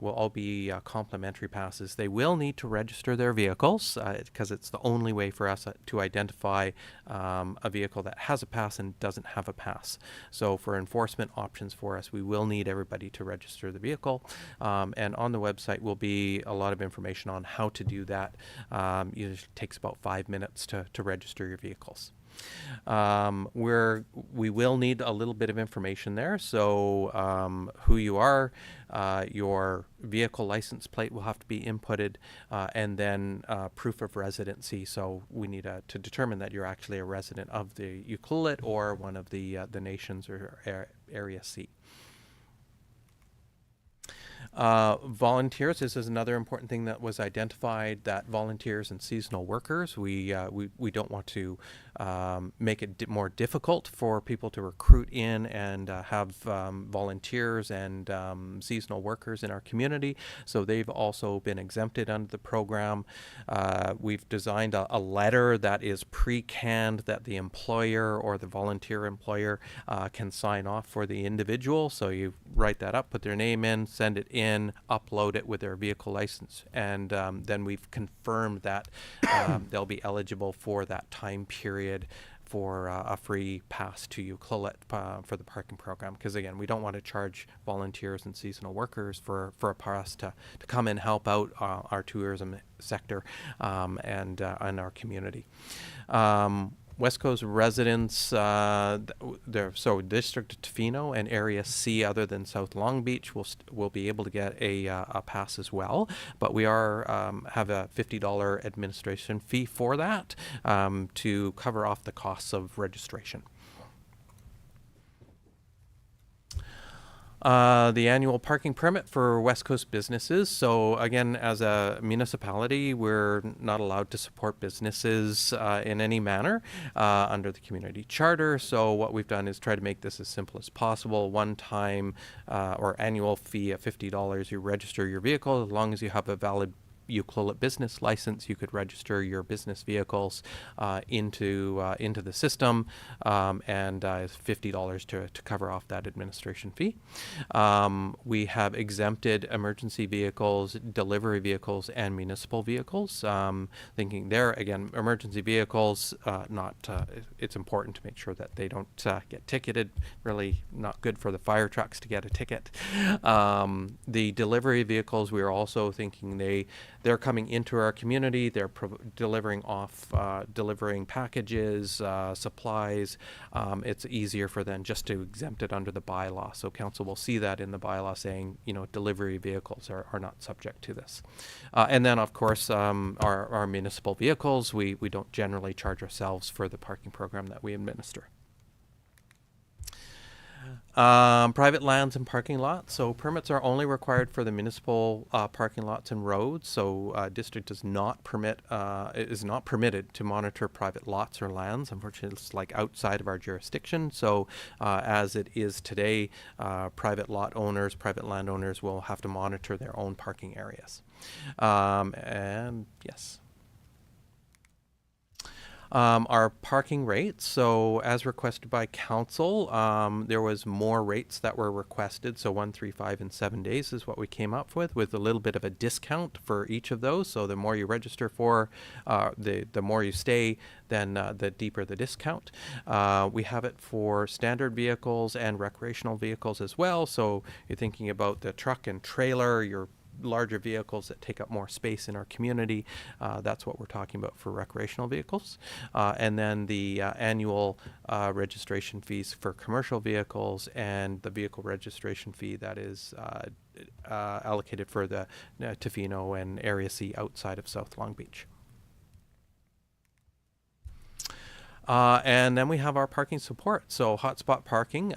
Speaker 5: will all be complimentary passes. They will need to register their vehicles because it's the only way for us to identify a vehicle that has a pass and doesn't have a pass. So for enforcement options for us, we will need everybody to register the vehicle. And on the website will be a lot of information on how to do that. It takes about 5 minutes to register your vehicles. We will need a little bit of information there. So who you are, your vehicle license plate will have to be inputted, and then proof of residency. So we need to determine that you're actually a resident of the Ucluelet or one of the nations or Area C. Volunteers, this is another important thing that was identified, that volunteers and seasonal workers, we don't want to make it more difficult for people to recruit in and have volunteers and seasonal workers in our community. So they've also been exempted under the program. We've designed a letter that is pre-canned that the employer or the volunteer employer can sign off for the individual. So you write that up, put their name in, send it in, upload it with their vehicle license, and then we've confirmed that they'll be eligible for that time period for a free pass to Ucluelet for the parking program. Because again, we don't want to charge volunteers and seasonal workers for a pass to come and help out our tourism sector and our community. West Coast residents, so District of Tofino and Area C, other than South Long Beach, will be able to get a pass as well. But we have a $50 administration fee for that to cover off the costs of registration. The annual parking permit for West Coast businesses. So again, as a municipality, we're not allowed to support businesses in any manner under the community charter. So what we've done is try to make this as simple as possible. One time or annual fee of $50. You register your vehicle as long as you have a valid Ucluelet business license. You could register your business vehicles into the system, and it's $50 to cover off that administration fee. We have exempted emergency vehicles, delivery vehicles, and municipal vehicles. Thinking there again, emergency vehicles, it's important to make sure that they don't get ticketed. Really not good for the fire trucks to get a ticket. The delivery vehicles, we are also thinking they're coming into our community. They're delivering packages, supplies. It's easier for them just to exempt it under the bylaw. So council will see that in the bylaw saying, delivery vehicles are not subject to this. And then, of course, our municipal vehicles, we don't generally charge ourselves for the parking program that we administer. Private lands and parking lots. So permits are only required for the municipal parking lots and roads. So district is not permitted to monitor private lots or lands. Unfortunately, it's like outside of our jurisdiction. So as it is today, private landowners will have to monitor their own parking areas. And yes. Our parking rates, so as requested by council, there was more rates that were requested. So 1, 3, 5, and 7 days is what we came up with a little bit of a discount for each of those. So the more you register for, the more you stay, then the deeper the discount. We have it for standard vehicles and recreational vehicles as well. So you're thinking about the truck and trailer, your larger vehicles that take up more space in our community. That's what we're talking about for recreational vehicles. And then the annual registration fees for commercial vehicles and the vehicle registration fee that is allocated for the Tofino and Area C outside of South Long Beach. And then we have our parking support. So hotspot parking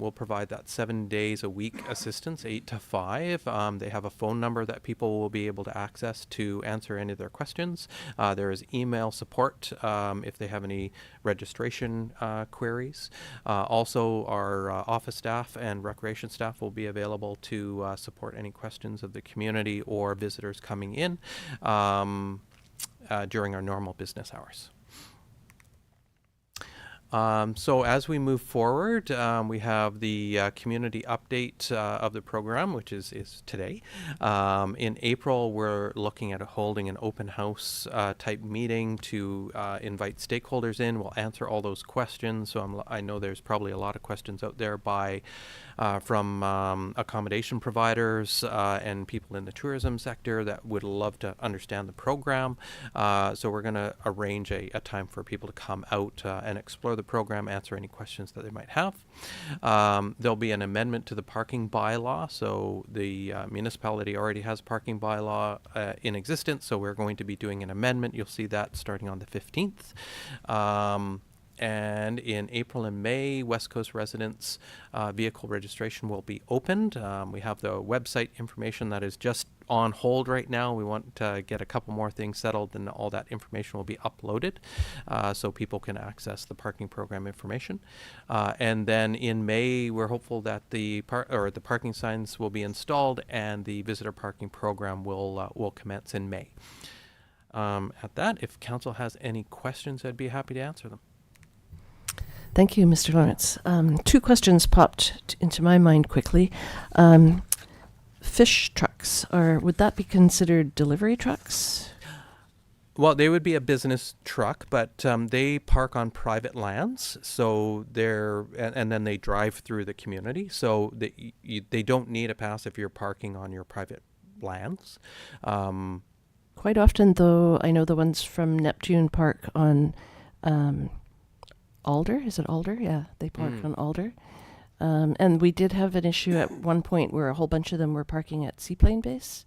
Speaker 5: will provide that 7 days a week assistance, 8 to 5. They have a phone number that people will be able to access to answer any of their questions. There is email support if they have any registration queries. Also, our office staff and recreation staff will be available to support any questions of the community or visitors coming in during our normal business hours. So as we move forward, we have the community update of the program, which is today. In April, we're looking at holding an open house type meeting to invite stakeholders in. We'll answer all those questions. So I know there's probably a lot of questions out there from accommodation providers and people in the tourism sector that would love to understand the program. So we're going to arrange a time for people to come out and explore the program, answer any questions that they might have. There'll be an amendment to the parking bylaw. So the municipality already has a parking bylaw in existence, so we're going to be doing an amendment. You'll see that starting on the 15th. And in April and May, West Coast residents' vehicle registration will be opened. We have the website information that is just on hold right now. We want to get a couple more things settled, and all that information will be uploaded so people can access the parking program information. And then in May, we're hopeful that the parking signs will be installed and the visitor parking program will commence in May. At that, if council has any questions, I'd be happy to answer them.
Speaker 1: Thank you, Mr. Lawrence. 2 questions popped into my mind quickly. Fish trucks, would that be considered delivery trucks?
Speaker 5: Well, they would be a business truck, but they park on private lands, so and then they drive through the community. So they don't need a pass if you're parking on your private lands.
Speaker 1: Quite often, though, I know the ones from Neptune park on Alder. Is it Alder? Yeah, they park on Alder. And we did have an issue at one point where a whole bunch of them were parking at Seaplane Base.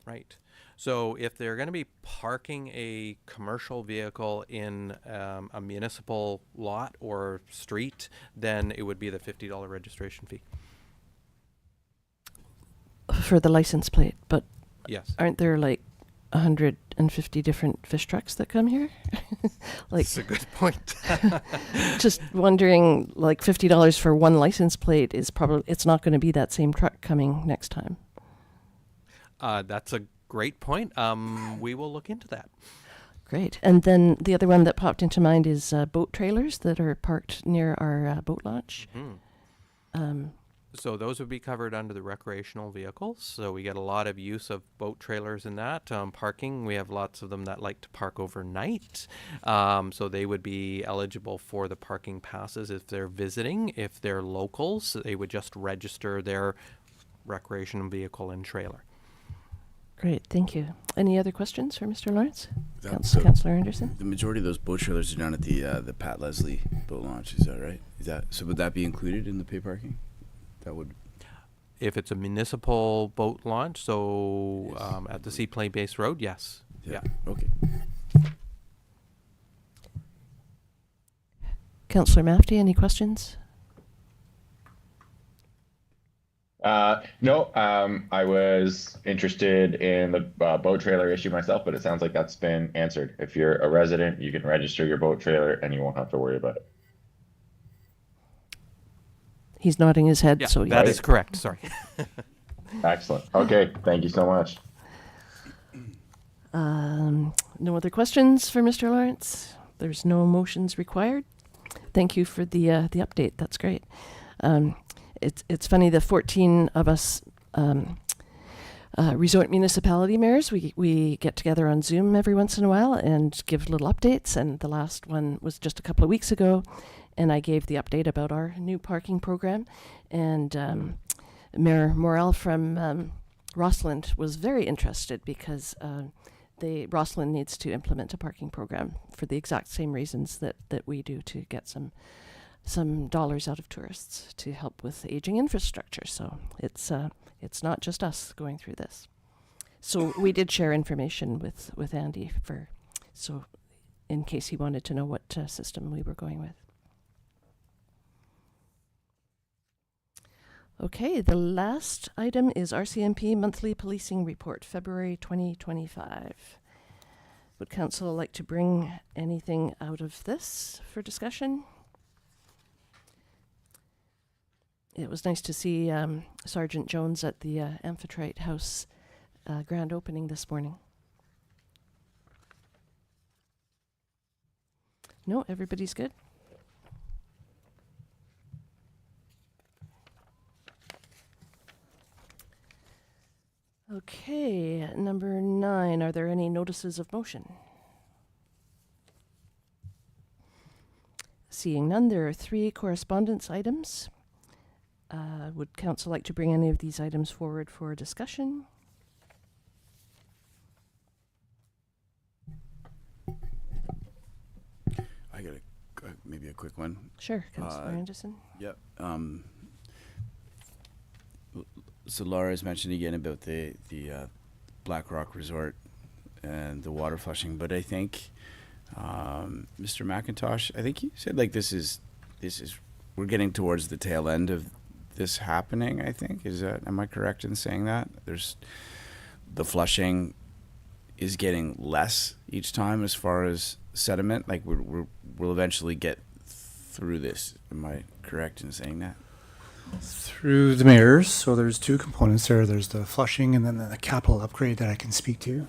Speaker 5: Right. So if they're going to be parking a commercial vehicle in a municipal lot or street, then it would be the $50 registration fee.
Speaker 1: For the license plate, but
Speaker 5: yes,
Speaker 1: aren't there like 150 different fish trucks that come here?
Speaker 5: That's a good point.
Speaker 1: Just wondering, like $50 for one license plate it's not going to be that same truck coming next time.
Speaker 5: That's a great point. We will look into that.
Speaker 1: Great. And then the other one that popped into mind is boat trailers that are parked near our boat launch.
Speaker 5: So those would be covered under the recreational vehicles. So we get a lot of use of boat trailers in that. Parking, we have lots of them that like to park overnight. So they would be eligible for the parking passes if they're visiting. If they're locals, they would just register their recreational vehicle and trailer.
Speaker 1: Great, thank you. Any other questions for Mr. Lawrence?
Speaker 3: So
Speaker 1: Councillor Anderson?
Speaker 3: the majority of those boat trailers are down at the Pat Leslie boat launch. Is that right? So would that be included in the pay parking? That would.
Speaker 5: If it's a municipal boat launch, so
Speaker 3: Yes.
Speaker 5: At the Seaplane Base Road, yes. Yeah.
Speaker 3: Okay.
Speaker 1: Councillor Mafty, any questions?
Speaker 6: No, I was interested in the boat trailer issue myself, but it sounds like that's been answered. If you're a resident, you can register your boat trailer and you won't have to worry about it.
Speaker 1: He's nodding his head,
Speaker 5: Yeah,
Speaker 1: so
Speaker 5: that
Speaker 1: yes.
Speaker 5: is correct. Sorry.
Speaker 6: Excellent. Okay, thank you so much.
Speaker 1: No other questions for Mr. Lawrence? there's no motions required. Thank you for the update. That's great. It's funny, the 14 of us resort municipality mayors, we get together on Zoom every once in a while and give little updates, and the last one was just a couple of weeks ago, and I gave the update about our new parking program, and Mayor Morrell from Rossland was very interested because Rossland needs to implement a parking program for the exact same reasons that we do, to get some dollars out of tourists to help with aging infrastructure. So it's not just us going through this. So we did share information with Andy so in case he wanted to know what system we were going with. Okay, the last item is RCMP Monthly Policing Report, February 2025. Would council like to bring anything out of this for discussion? It was nice to see Sergeant Jones at the Amphitrite House grand opening this morning. No, everybody's good? Okay, number 9, are there any notices of motion? Seeing none, there are 3 correspondence items. Would council like to bring any of these items forward for discussion?
Speaker 3: I got maybe a quick one.
Speaker 1: Sure, Councillor Anderson.
Speaker 3: Yep. So Laura has mentioned again about the Black Rock Resort and the water flushing, but I think Mr. McIntosh, I think he said like this is we're getting towards the tail end of this happening. I think am I correct in saying that? The flushing is getting less each time as far as sediment. Like we'll eventually get through this. Am I correct in saying that?
Speaker 10: Through the mayors, so there's 2 components there. There's the flushing and then the capital upgrade that I can speak to.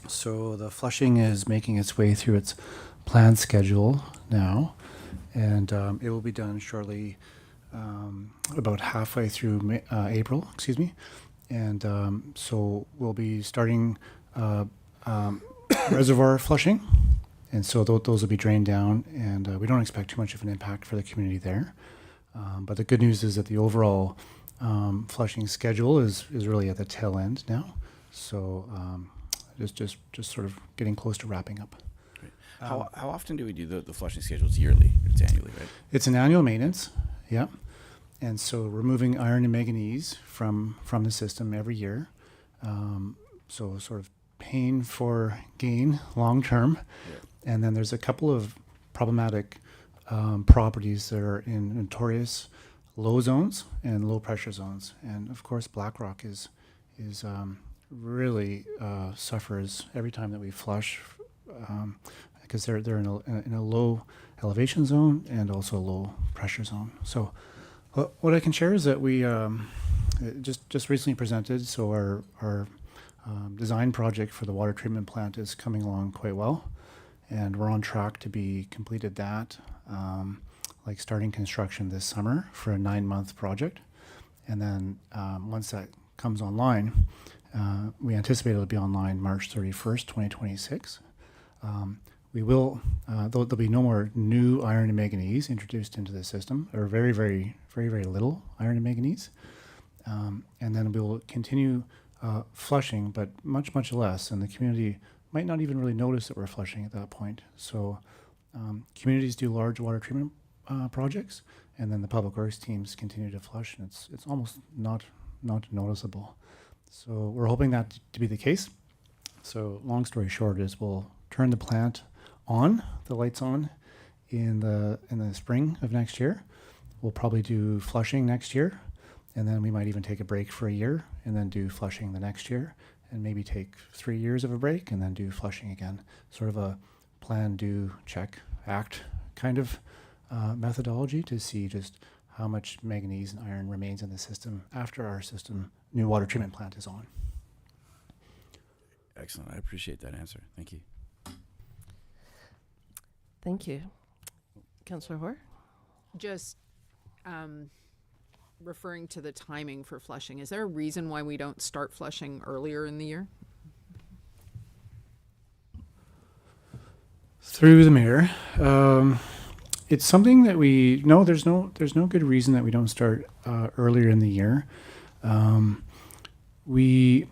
Speaker 10: So the flushing is making its way through its planned schedule now, and it will be done shortly, about halfway through April, and so we'll be starting reservoir flushing, and so those will be drained down, and we don't expect too much of an impact for the community there. But the good news is that the overall flushing schedule is really at the tail end now. So just sort of getting close to wrapping up.
Speaker 3: Great. How often do we do the flushing schedule? It's yearly. It's annually, right?
Speaker 10: It's an annual maintenance, yeah. And so removing iron and manganese from the system every year. So sort of pain for gain long term. Yeah. And then there's a couple of problematic properties that are in notorious low zones and low pressure zones, and of course Black Rock is really suffers every time that we flush, because they're in a low elevation zone and also a low pressure zone. So what I can share is that we just recently presented. So our design project for the water treatment plant is coming along quite well, and we're on track to be completed that. Like starting construction this summer for a 9-month project. And then once that comes online, we anticipate it'll be online March 31st, 2026. We will, there'll be no more new iron and manganese introduced into the system, or very, very, very, very little iron and manganese. And then we'll continue flushing, but much, much less. And the community might not even really notice that we're flushing at that point. So communities do large water treatment projects, and then the public works teams continue to flush, and it's almost not noticeable. So we're hoping that to be the case. So long story short is we'll turn the plant on, the lights on, in the spring of next year. We'll probably do flushing next year, and then we might even take a break for a year and then do flushing the next year, and maybe take 3 years of a break and then do flushing again. Sort of a plan, do, check, act kind of methodology to see just how much manganese and iron remains in the system after our new water treatment plant is on.
Speaker 3: Excellent. I appreciate that answer. Thank you.
Speaker 1: Thank you. Councillor Hoare?
Speaker 2: Just referring to the timing for flushing, is there a reason why we don't start flushing earlier in the year?
Speaker 7: Through the mayor, it's something that there's no good reason that we don't start earlier in the year. We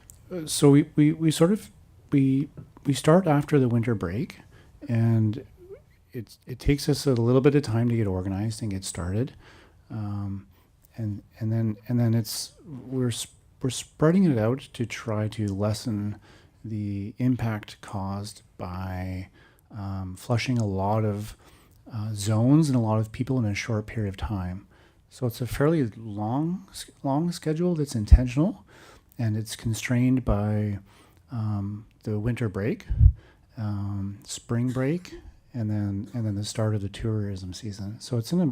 Speaker 7: start after the winter break, and it takes us a little bit of time to get organized and get started, and then we're spreading it out to try to lessen the impact caused by flushing a lot of zones and a lot of people in a short period of time. So it's a fairly long schedule that's intentional, and it's constrained by the winter break, spring break, and then the start of the tourism season. So it's in a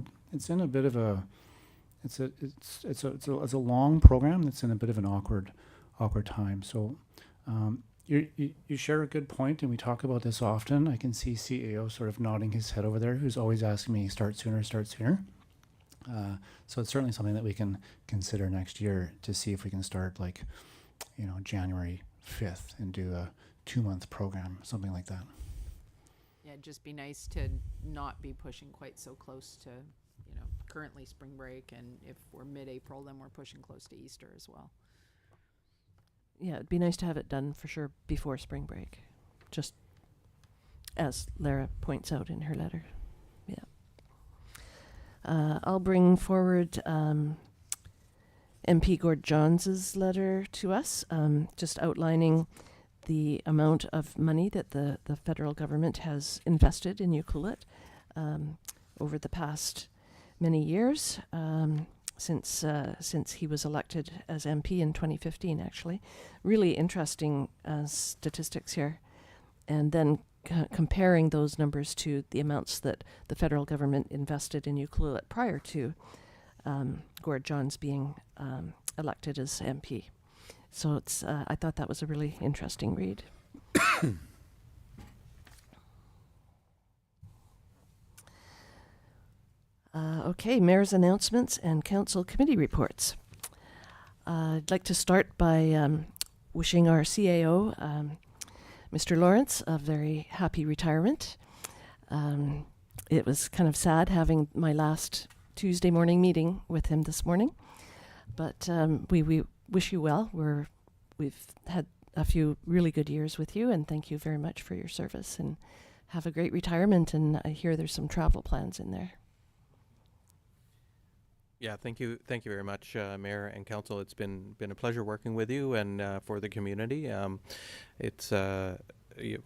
Speaker 7: bit of a long program that's in a bit of an awkward time. So you share a good point, and we talk about this often. I can see CAO sort of nodding his head over there, who's always asking me, start sooner. So it's certainly something that we can consider next year to see if we can start January 5th and do a 2-month program, something like that.
Speaker 2: Yeah, it'd just be nice to not be pushing quite so close to, currently spring break, and if we're mid-April, then we're pushing close to Easter as well.
Speaker 1: Yeah, it'd be nice to have it done for sure before spring break, just as Lara points out in her letter. Yeah. I'll bring forward MP Gord Johns' letter to us, just outlining the amount of money that the federal government has invested in Ucluelet over the past many years, since he was elected as MP in 2015, actually. Really interesting statistics here. And then comparing those numbers to the amounts that the federal government invested in Ucluelet prior to Gord Johns being elected as MP. So I thought that was a really interesting read. Okay, mayor's announcements and council committee reports. I'd like to start by wishing our CAO, Mr. Lawrence, a very happy retirement. It was kind of sad having my last Tuesday morning meeting with him this morning, but we wish you well. We've had a few really good years with you, and thank you very much for your service, and have a great retirement. And I hear there's some travel plans in there.
Speaker 5: Yeah, thank you very much, Mayor and Council. It's been a pleasure working with you and for the community.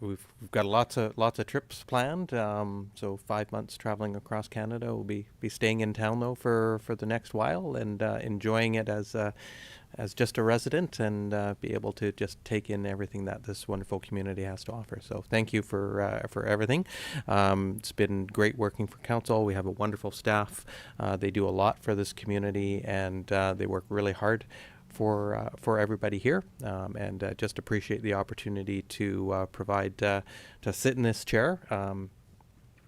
Speaker 5: We've got lots of trips planned. So 5 months traveling across Canada. We'll be staying in town though for the next while, and enjoying it as just a resident, and be able to just take in everything that this wonderful community has to offer. So thank you for everything. It's been great working for council. We have a wonderful staff. They do a lot for this community, and they work really hard for everybody here, and just appreciate the opportunity to provide to sit in this chair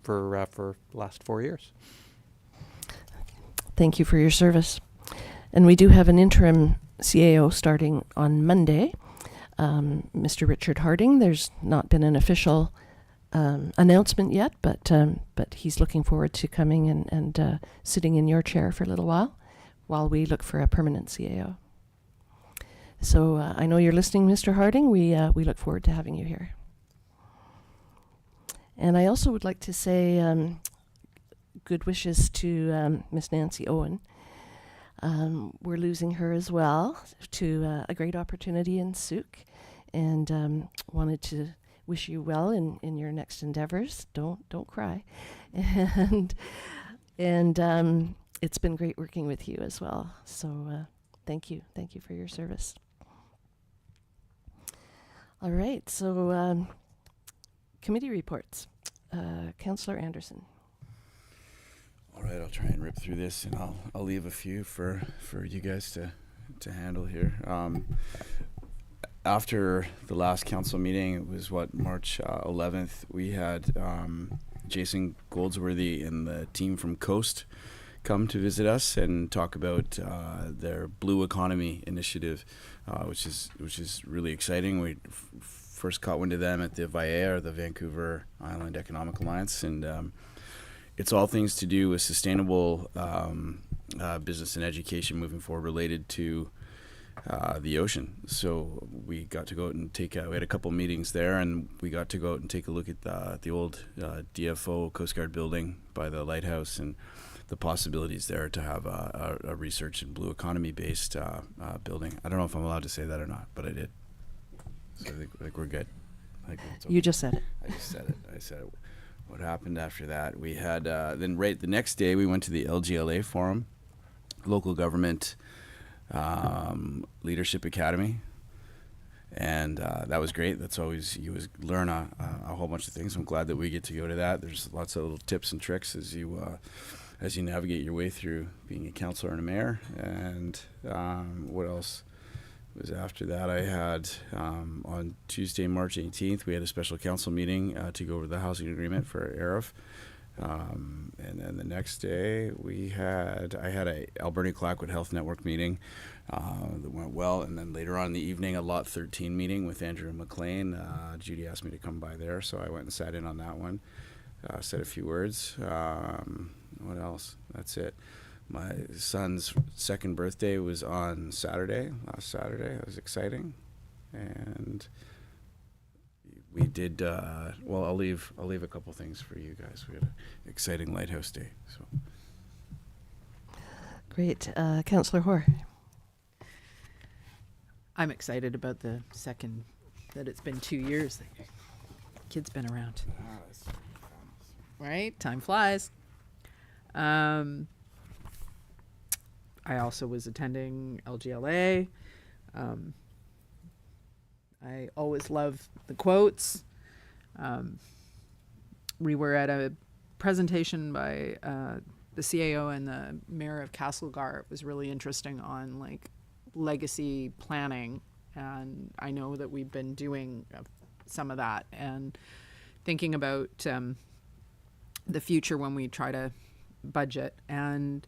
Speaker 5: for the last 4 years.
Speaker 1: Thank you for your service. And we do have an interim CAO starting on Monday, Mr. Richard Harding. There's not been an official announcement yet, but he's looking forward to coming and sitting in your chair for a little while we look for a permanent CAO. So I know you're listening, Mr. Harding. We look forward to having you here. And I also would like to say good wishes to Miss Nancy Owen. We're losing her as well to a great opportunity in Souk, and wanted to wish you well in your next endeavors. Don't cry, and it's been great working with you as well. So thank you for your service. All right, so committee reports. Councillor Anderson.
Speaker 3: All right, I'll try and rip through this, and I'll leave a few for you guys to handle here. After the last council meeting, it was March 11th. We had Jason Goldsworthy and the team from Coast come to visit us and talk about their Blue Economy initiative, which is really exciting. We first caught wind of them at the VIAIR, the Vancouver Island Economic Alliance, and it's all things to do with sustainable business and education moving forward related to the ocean. So we got to go out and we had a couple meetings there, and we got to go out and take a look at the old DFO Coast Guard building by the lighthouse and the possibilities there to have a research and blue economy based building. I don't know if I'm allowed to say that or not, but I did. So I think we're good.
Speaker 1: You just said it.
Speaker 3: I just said it. I said it. What happened after that? We had then right the next day we went to the LGLA forum, local government leadership academy, and that was great. That's always, you always learn a whole bunch of things. I'm glad that we get to go to that. There's lots of little tips and tricks as you navigate your way through being a councillor and a mayor. And what else was after that? I had on Tuesday, March 18th, we had a special council meeting to go over the housing agreement for ARIF. And then the next day I had a Alberni Clackwood Health Network meeting that went well, and then later on in the evening a Lot 13 meeting with Andrew McLean. Judy asked me to come by there, so I went and sat in on that one, said a few words. What else? That's it. My son's second birthday was on last Saturday. That was exciting. And we did well, I'll leave a couple things for you guys. We had an exciting Lighthouse Day. So
Speaker 1: Great. Councillor Hoare.
Speaker 2: I'm excited about the second, that it's been 2 years that your kid's been around. Right? Time flies. I also was attending LGLA. I always love the quotes. We were at a presentation by the CAO and the mayor of Castlegar. It was really interesting on like legacy planning, and I know that we've been doing some of that and thinking about the future when we try to budget. And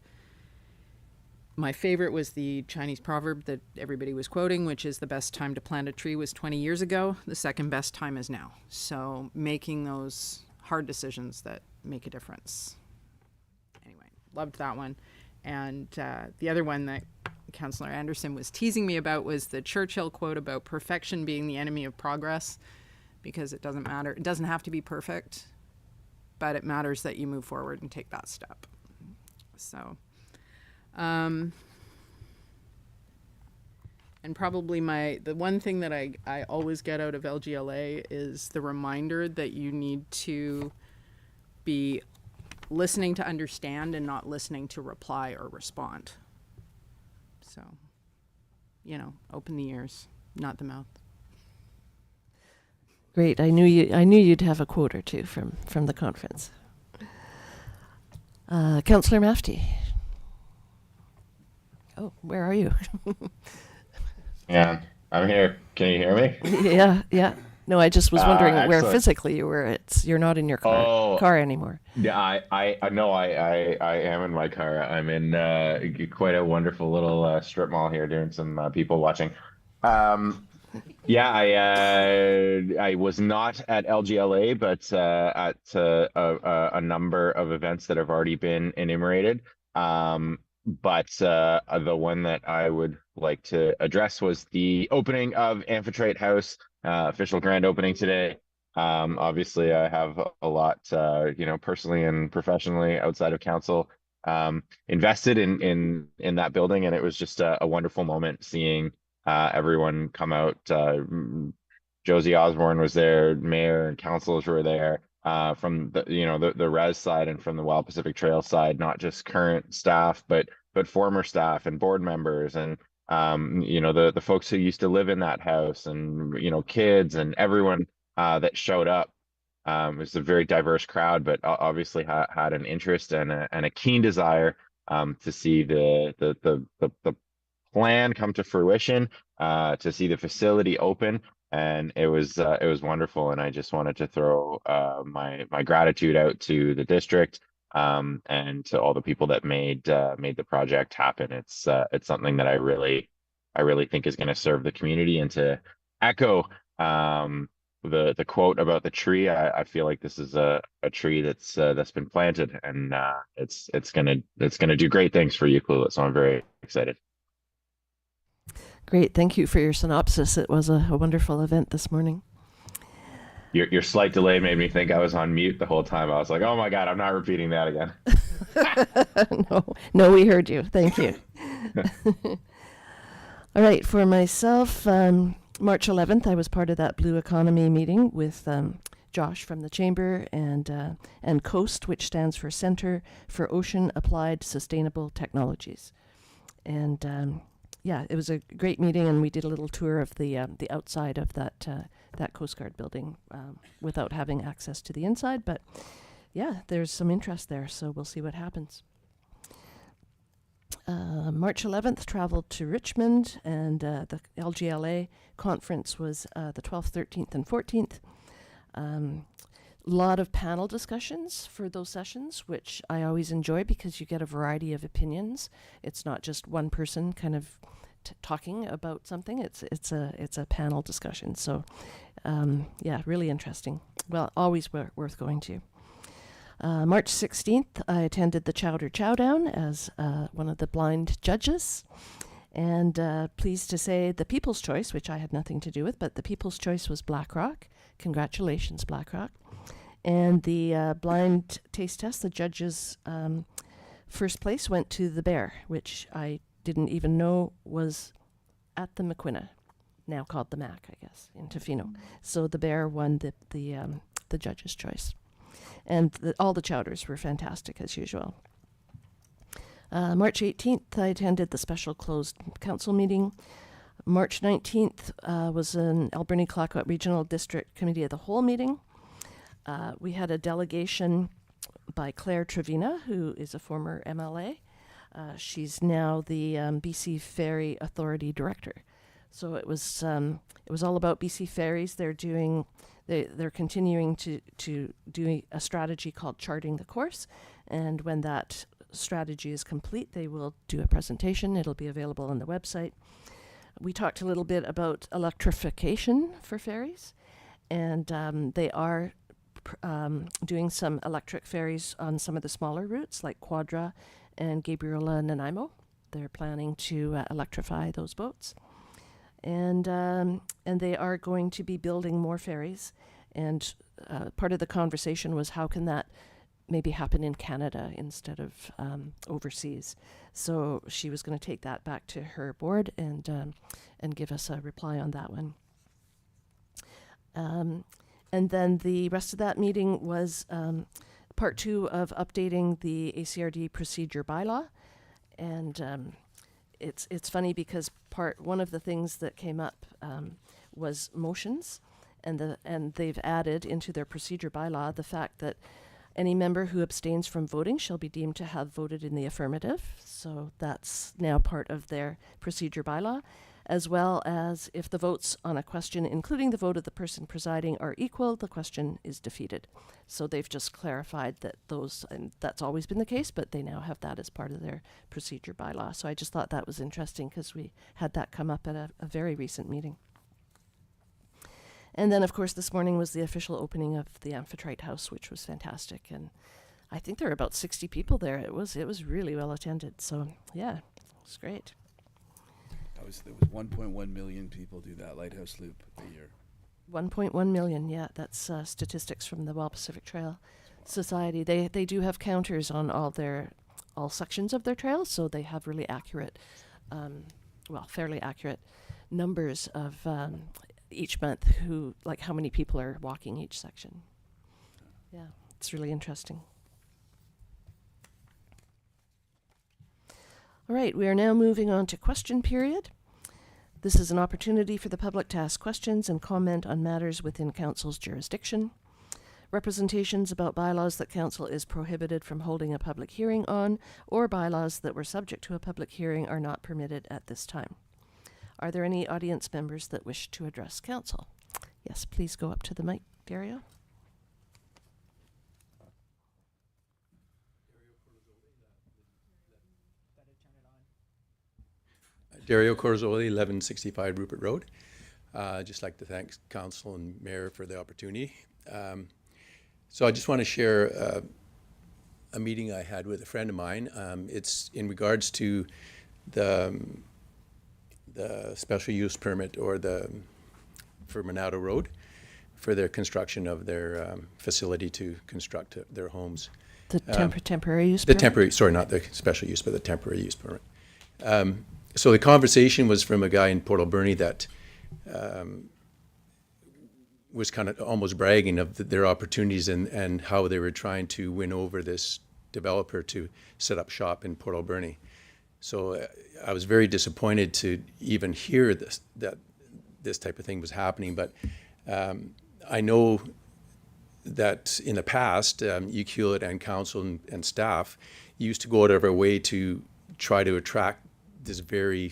Speaker 2: my favorite was the Chinese proverb that everybody was quoting, which is the best time to plant a tree was 20 years ago. The second best time is now. So making those hard decisions that make a difference. Anyway, loved that one. And the other one that Councillor Anderson was teasing me about was the Churchill quote about perfection being the enemy of progress, because it doesn't matter. It doesn't have to be perfect, but it matters that you move forward and take that step. So, and probably the one thing that I always get out of LGLA is the reminder that you need to be listening to understand and not listening to reply or respond. So, open the ears, not the mouth.
Speaker 1: Great. I knew you'd have a quote or two from the conference. Councillor Mafty. Oh, where are you?
Speaker 6: Yeah, I'm here. Can you hear me?
Speaker 1: Yeah. No, I just was wondering where
Speaker 6: excellent.
Speaker 1: physically you were. You're not in your car anymore.
Speaker 6: Yeah, I know I am in my car. I'm in quite a wonderful little strip mall here doing some people watching. Yeah, I was not at LGLA, but at a number of events that have already been enumerated. But the one that I would like to address was the opening of Amphitrite House, official grand opening today. Obviously, I have a lot, personally and professionally outside of council, invested in that building, and it was just a wonderful moment seeing everyone come out. Josie Osborne was there, mayor and councilors were there. From the res side and from the Wild Pacific Trail side, not just current staff, but former staff and board members and the folks who used to live in that house and kids and everyone that showed up. It was a very diverse crowd, but obviously had an interest and a keen desire to see the plan come to fruition, to see the facility open. and it was wonderful. And I just wanted to throw my gratitude out to the district, and to all the people that made the project happen. It's something that I really think is going to serve the community. And to echo the quote about the tree, I feel like this is a tree that's been planted, and it's gonna do great things for Ucluelet. So I'm very excited.
Speaker 1: Great. Thank you for your synopsis. It was a wonderful event this morning.
Speaker 6: Your slight delay made me think I was on mute the whole time. I was like, oh my God, I'm not repeating that again.
Speaker 1: No, we heard you. Thank you. All right. For myself, March 11th, I was part of that Blue Economy meeting with Josh from the Chamber and COAST, which stands for Center for Ocean Applied Sustainable Technologies. And yeah, it was a great meeting, and we did a little tour of the outside of that Coast Guard building without having access to the inside. But yeah, there's some interest there, so we'll see what happens. March 11th, traveled to Richmond, and the LGLA conference was the 12th, 13th, and 14th. Lot of panel discussions for those sessions, which I always enjoy because you get a variety of opinions. It's not just one person kind of talking about something. It's a panel discussion. So yeah, really interesting. Well, always worth going to. March 16th, I attended the Chowder Chowdown as one of the blind judges. And pleased to say the People's Choice, which I had nothing to do with, but the People's Choice was BlackRock. Congratulations, BlackRock. And the blind taste test, the judges' first place went to the Bear, which I didn't even know was at the McQuina, now called the Mac, I guess, in Tofino. So the Bear won the judges' choice. And all the chowders were fantastic, as usual. March 18th, I attended the special closed council meeting. March 19th was an Alberni-Clayoquot Regional District Committee of the Whole meeting. We had a delegation by Claire Trevina, who is a former MLA. She's now the BC Ferry Authority Director. So it was all about BC Ferries. They're continuing to do a strategy called Charting the Course, and when that strategy is complete, they will do a presentation. It'll be available on the website. We talked a little bit about electrification for ferries, and they are doing some electric ferries on some of the smaller routes like Quadra and Gabriola Nanaimo. They're planning to electrify those boats. And they are going to be building more ferries. And part of the conversation was how can that maybe happen in Canada instead of overseas. So she was going to take that back to her board and give us a reply on that one. And then the rest of that meeting was part 2 of updating the ACRD procedure bylaw. And it's funny because one of the things that came up was motions, and they've added into their procedure bylaw the fact that any member who abstains from voting shall be deemed to have voted in the affirmative. So that's now part of their procedure bylaw, as well as if the votes on a question, including the vote of the person presiding, are equal, the question is defeated. So they've just clarified that and that's always been the case, but they now have that as part of their procedure bylaw. So I just thought that was interesting because we had that come up at a very recent meeting. And then, of course, this morning was the official opening of the Amphitrite House, which was fantastic. And I think there were about 60 people there. It was really well attended. So, yeah, it was great.
Speaker 3: There was 1.1 million people do that Lighthouse Loop a year.
Speaker 1: 1.1 million, yeah. That's statistics from the Wild Pacific Trail Society. They do have counters on all sections of their trails, so they have really accurate, fairly accurate numbers of each month how many people are walking each section. Yeah, it's really interesting. All right, we are now moving on to question period. This is an opportunity for the public to ask questions and comment on matters within Council's jurisdiction. Representations about bylaws that Council is prohibited from holding a public hearing on, or bylaws that were subject to a public hearing, are not permitted at this time. Are there any audience members that wish to address Council? Yes, please go up to the mic, Dario.
Speaker 15: Dario Corzoli, 1165 Rupert Road. Just like to thank Council and Mayor for the opportunity. So I just want to share a meeting I had with a friend of mine. It's in regards to the special use permit or for Monado Road for their construction of their facility to construct their homes.
Speaker 1: The temporary use
Speaker 15: The
Speaker 1: permit?
Speaker 15: temporary, sorry, not the special use, but the temporary use permit. So the conversation was from a guy in Port Alberni that was kind of almost bragging of their opportunities and how they were trying to win over this developer to set up shop in Port Alberni. So I was very disappointed to even hear that this type of thing was happening. But I know that in the past, UQ and council and staff used to go out of our way to try to attract this very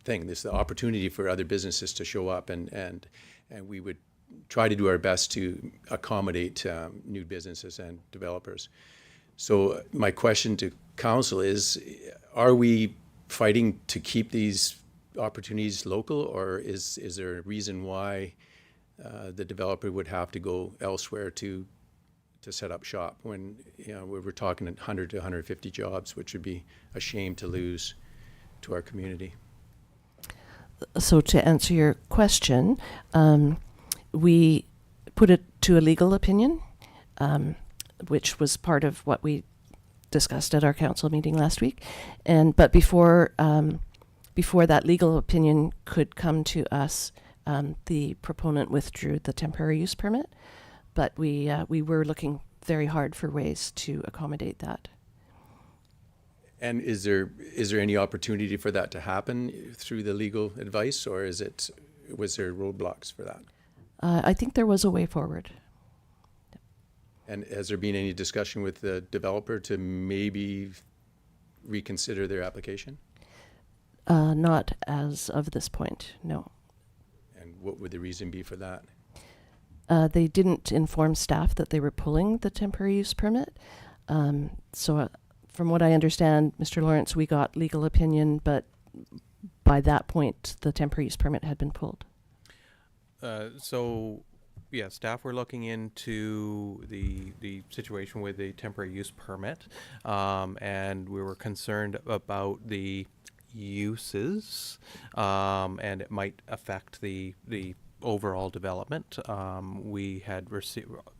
Speaker 15: thing, the opportunity for other businesses to show up, and we would try to do our best to accommodate new businesses and developers. So my question to council is, are we fighting to keep these opportunities local, or is there a reason why the developer would have to go elsewhere to set up shop when we were talking 100 to 150 jobs, which would be a shame to lose to our community?
Speaker 1: So to answer your question, we put it to a legal opinion, which was part of what we discussed at our council meeting last week. But before that legal opinion could come to us, the proponent withdrew the temporary use permit. But we were looking very hard for ways to accommodate that.
Speaker 15: And is there any opportunity for that to happen through the legal advice, or was there roadblocks for that?
Speaker 1: I think there was a way forward.
Speaker 15: And has there been any discussion with the developer to maybe reconsider their application?
Speaker 1: Not as of this point, no.
Speaker 15: And what would the reason be for that?
Speaker 1: They didn't inform staff that they were pulling the temporary use permit. So from what I understand, Mr. Lawrence, we got legal opinion, but by that point, the temporary use permit had been pulled.
Speaker 5: Yeah, staff were looking into the situation with the temporary use permit, and we were concerned about the uses, and it might affect the overall development. We had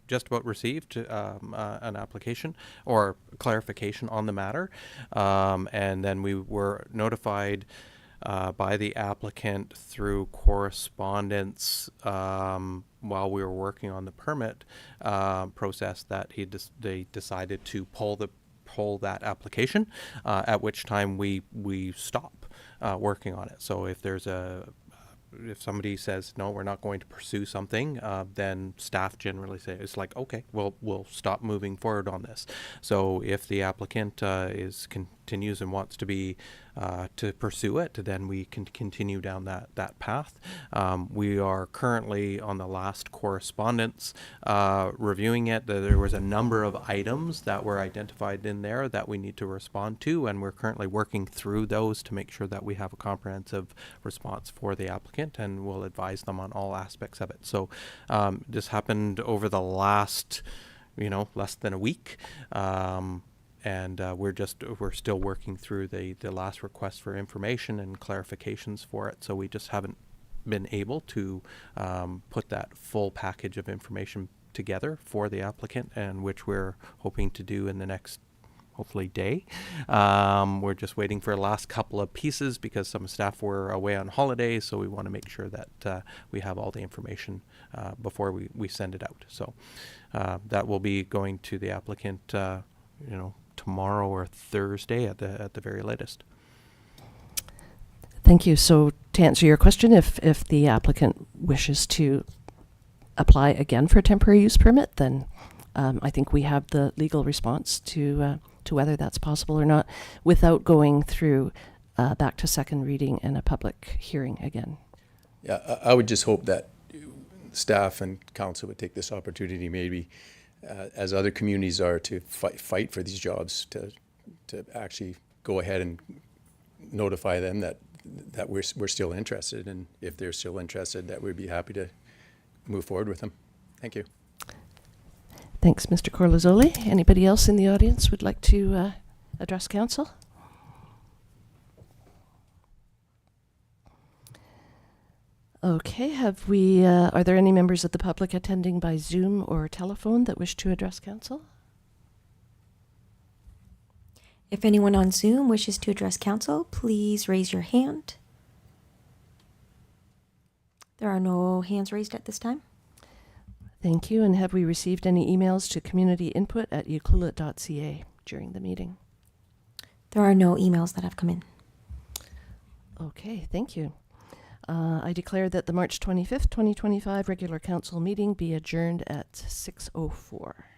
Speaker 5: just about received an application or clarification on the matter, and then we were notified by the applicant through correspondence while we were working on the permit process that they decided to pull that application, at which time we stop working on it. So if somebody says, no, we're not going to pursue something, then staff generally say, it's like, okay, we'll stop moving forward on this. So if the applicant continues and wants to pursue it, then we can continue down that path. We are currently on the last correspondence reviewing it. There was a number of items that were identified in there that we need to respond to, and we're currently working through those to make sure that we have a comprehensive response for the applicant, and we'll advise them on all aspects of it. So this happened over the last, less than a week. And we're still working through the last request for information and clarifications for it. So we just haven't been able to put that full package of information together for the applicant, and which we're hoping to do in the next, hopefully, day. We're just waiting for the last couple of pieces because some staff were away on holiday, so we want to make sure that we have all the information before we send it out. So that will be going to the applicant, tomorrow or Thursday at the very latest.
Speaker 1: Thank you. So to answer your question, if the applicant wishes to apply again for a temporary use permit, then I think we have the legal response to whether that's possible or not without going through back to second reading and a public hearing again.
Speaker 15: Yeah, I would just hope that staff and council would take this opportunity, maybe as other communities are, to fight for these jobs, to actually go ahead and notify them that we're still interested, and if they're still interested, that we'd be happy to move forward with them. Thank you.
Speaker 1: Thanks, Mr. Corlazzoli. Anybody else in the audience would like to address council? Okay, are there any members of the public attending by Zoom or telephone that wish to address council?
Speaker 12: If anyone on Zoom wishes to address council, please raise your hand. There are no hands raised at this time.
Speaker 1: Thank you. And have we received any emails to communityinput@ucluelet.ca during the meeting?
Speaker 12: There are no emails that have come in.
Speaker 1: Okay, thank you. I declare that the March 25th, 2025 regular council meeting be adjourned at 6:04.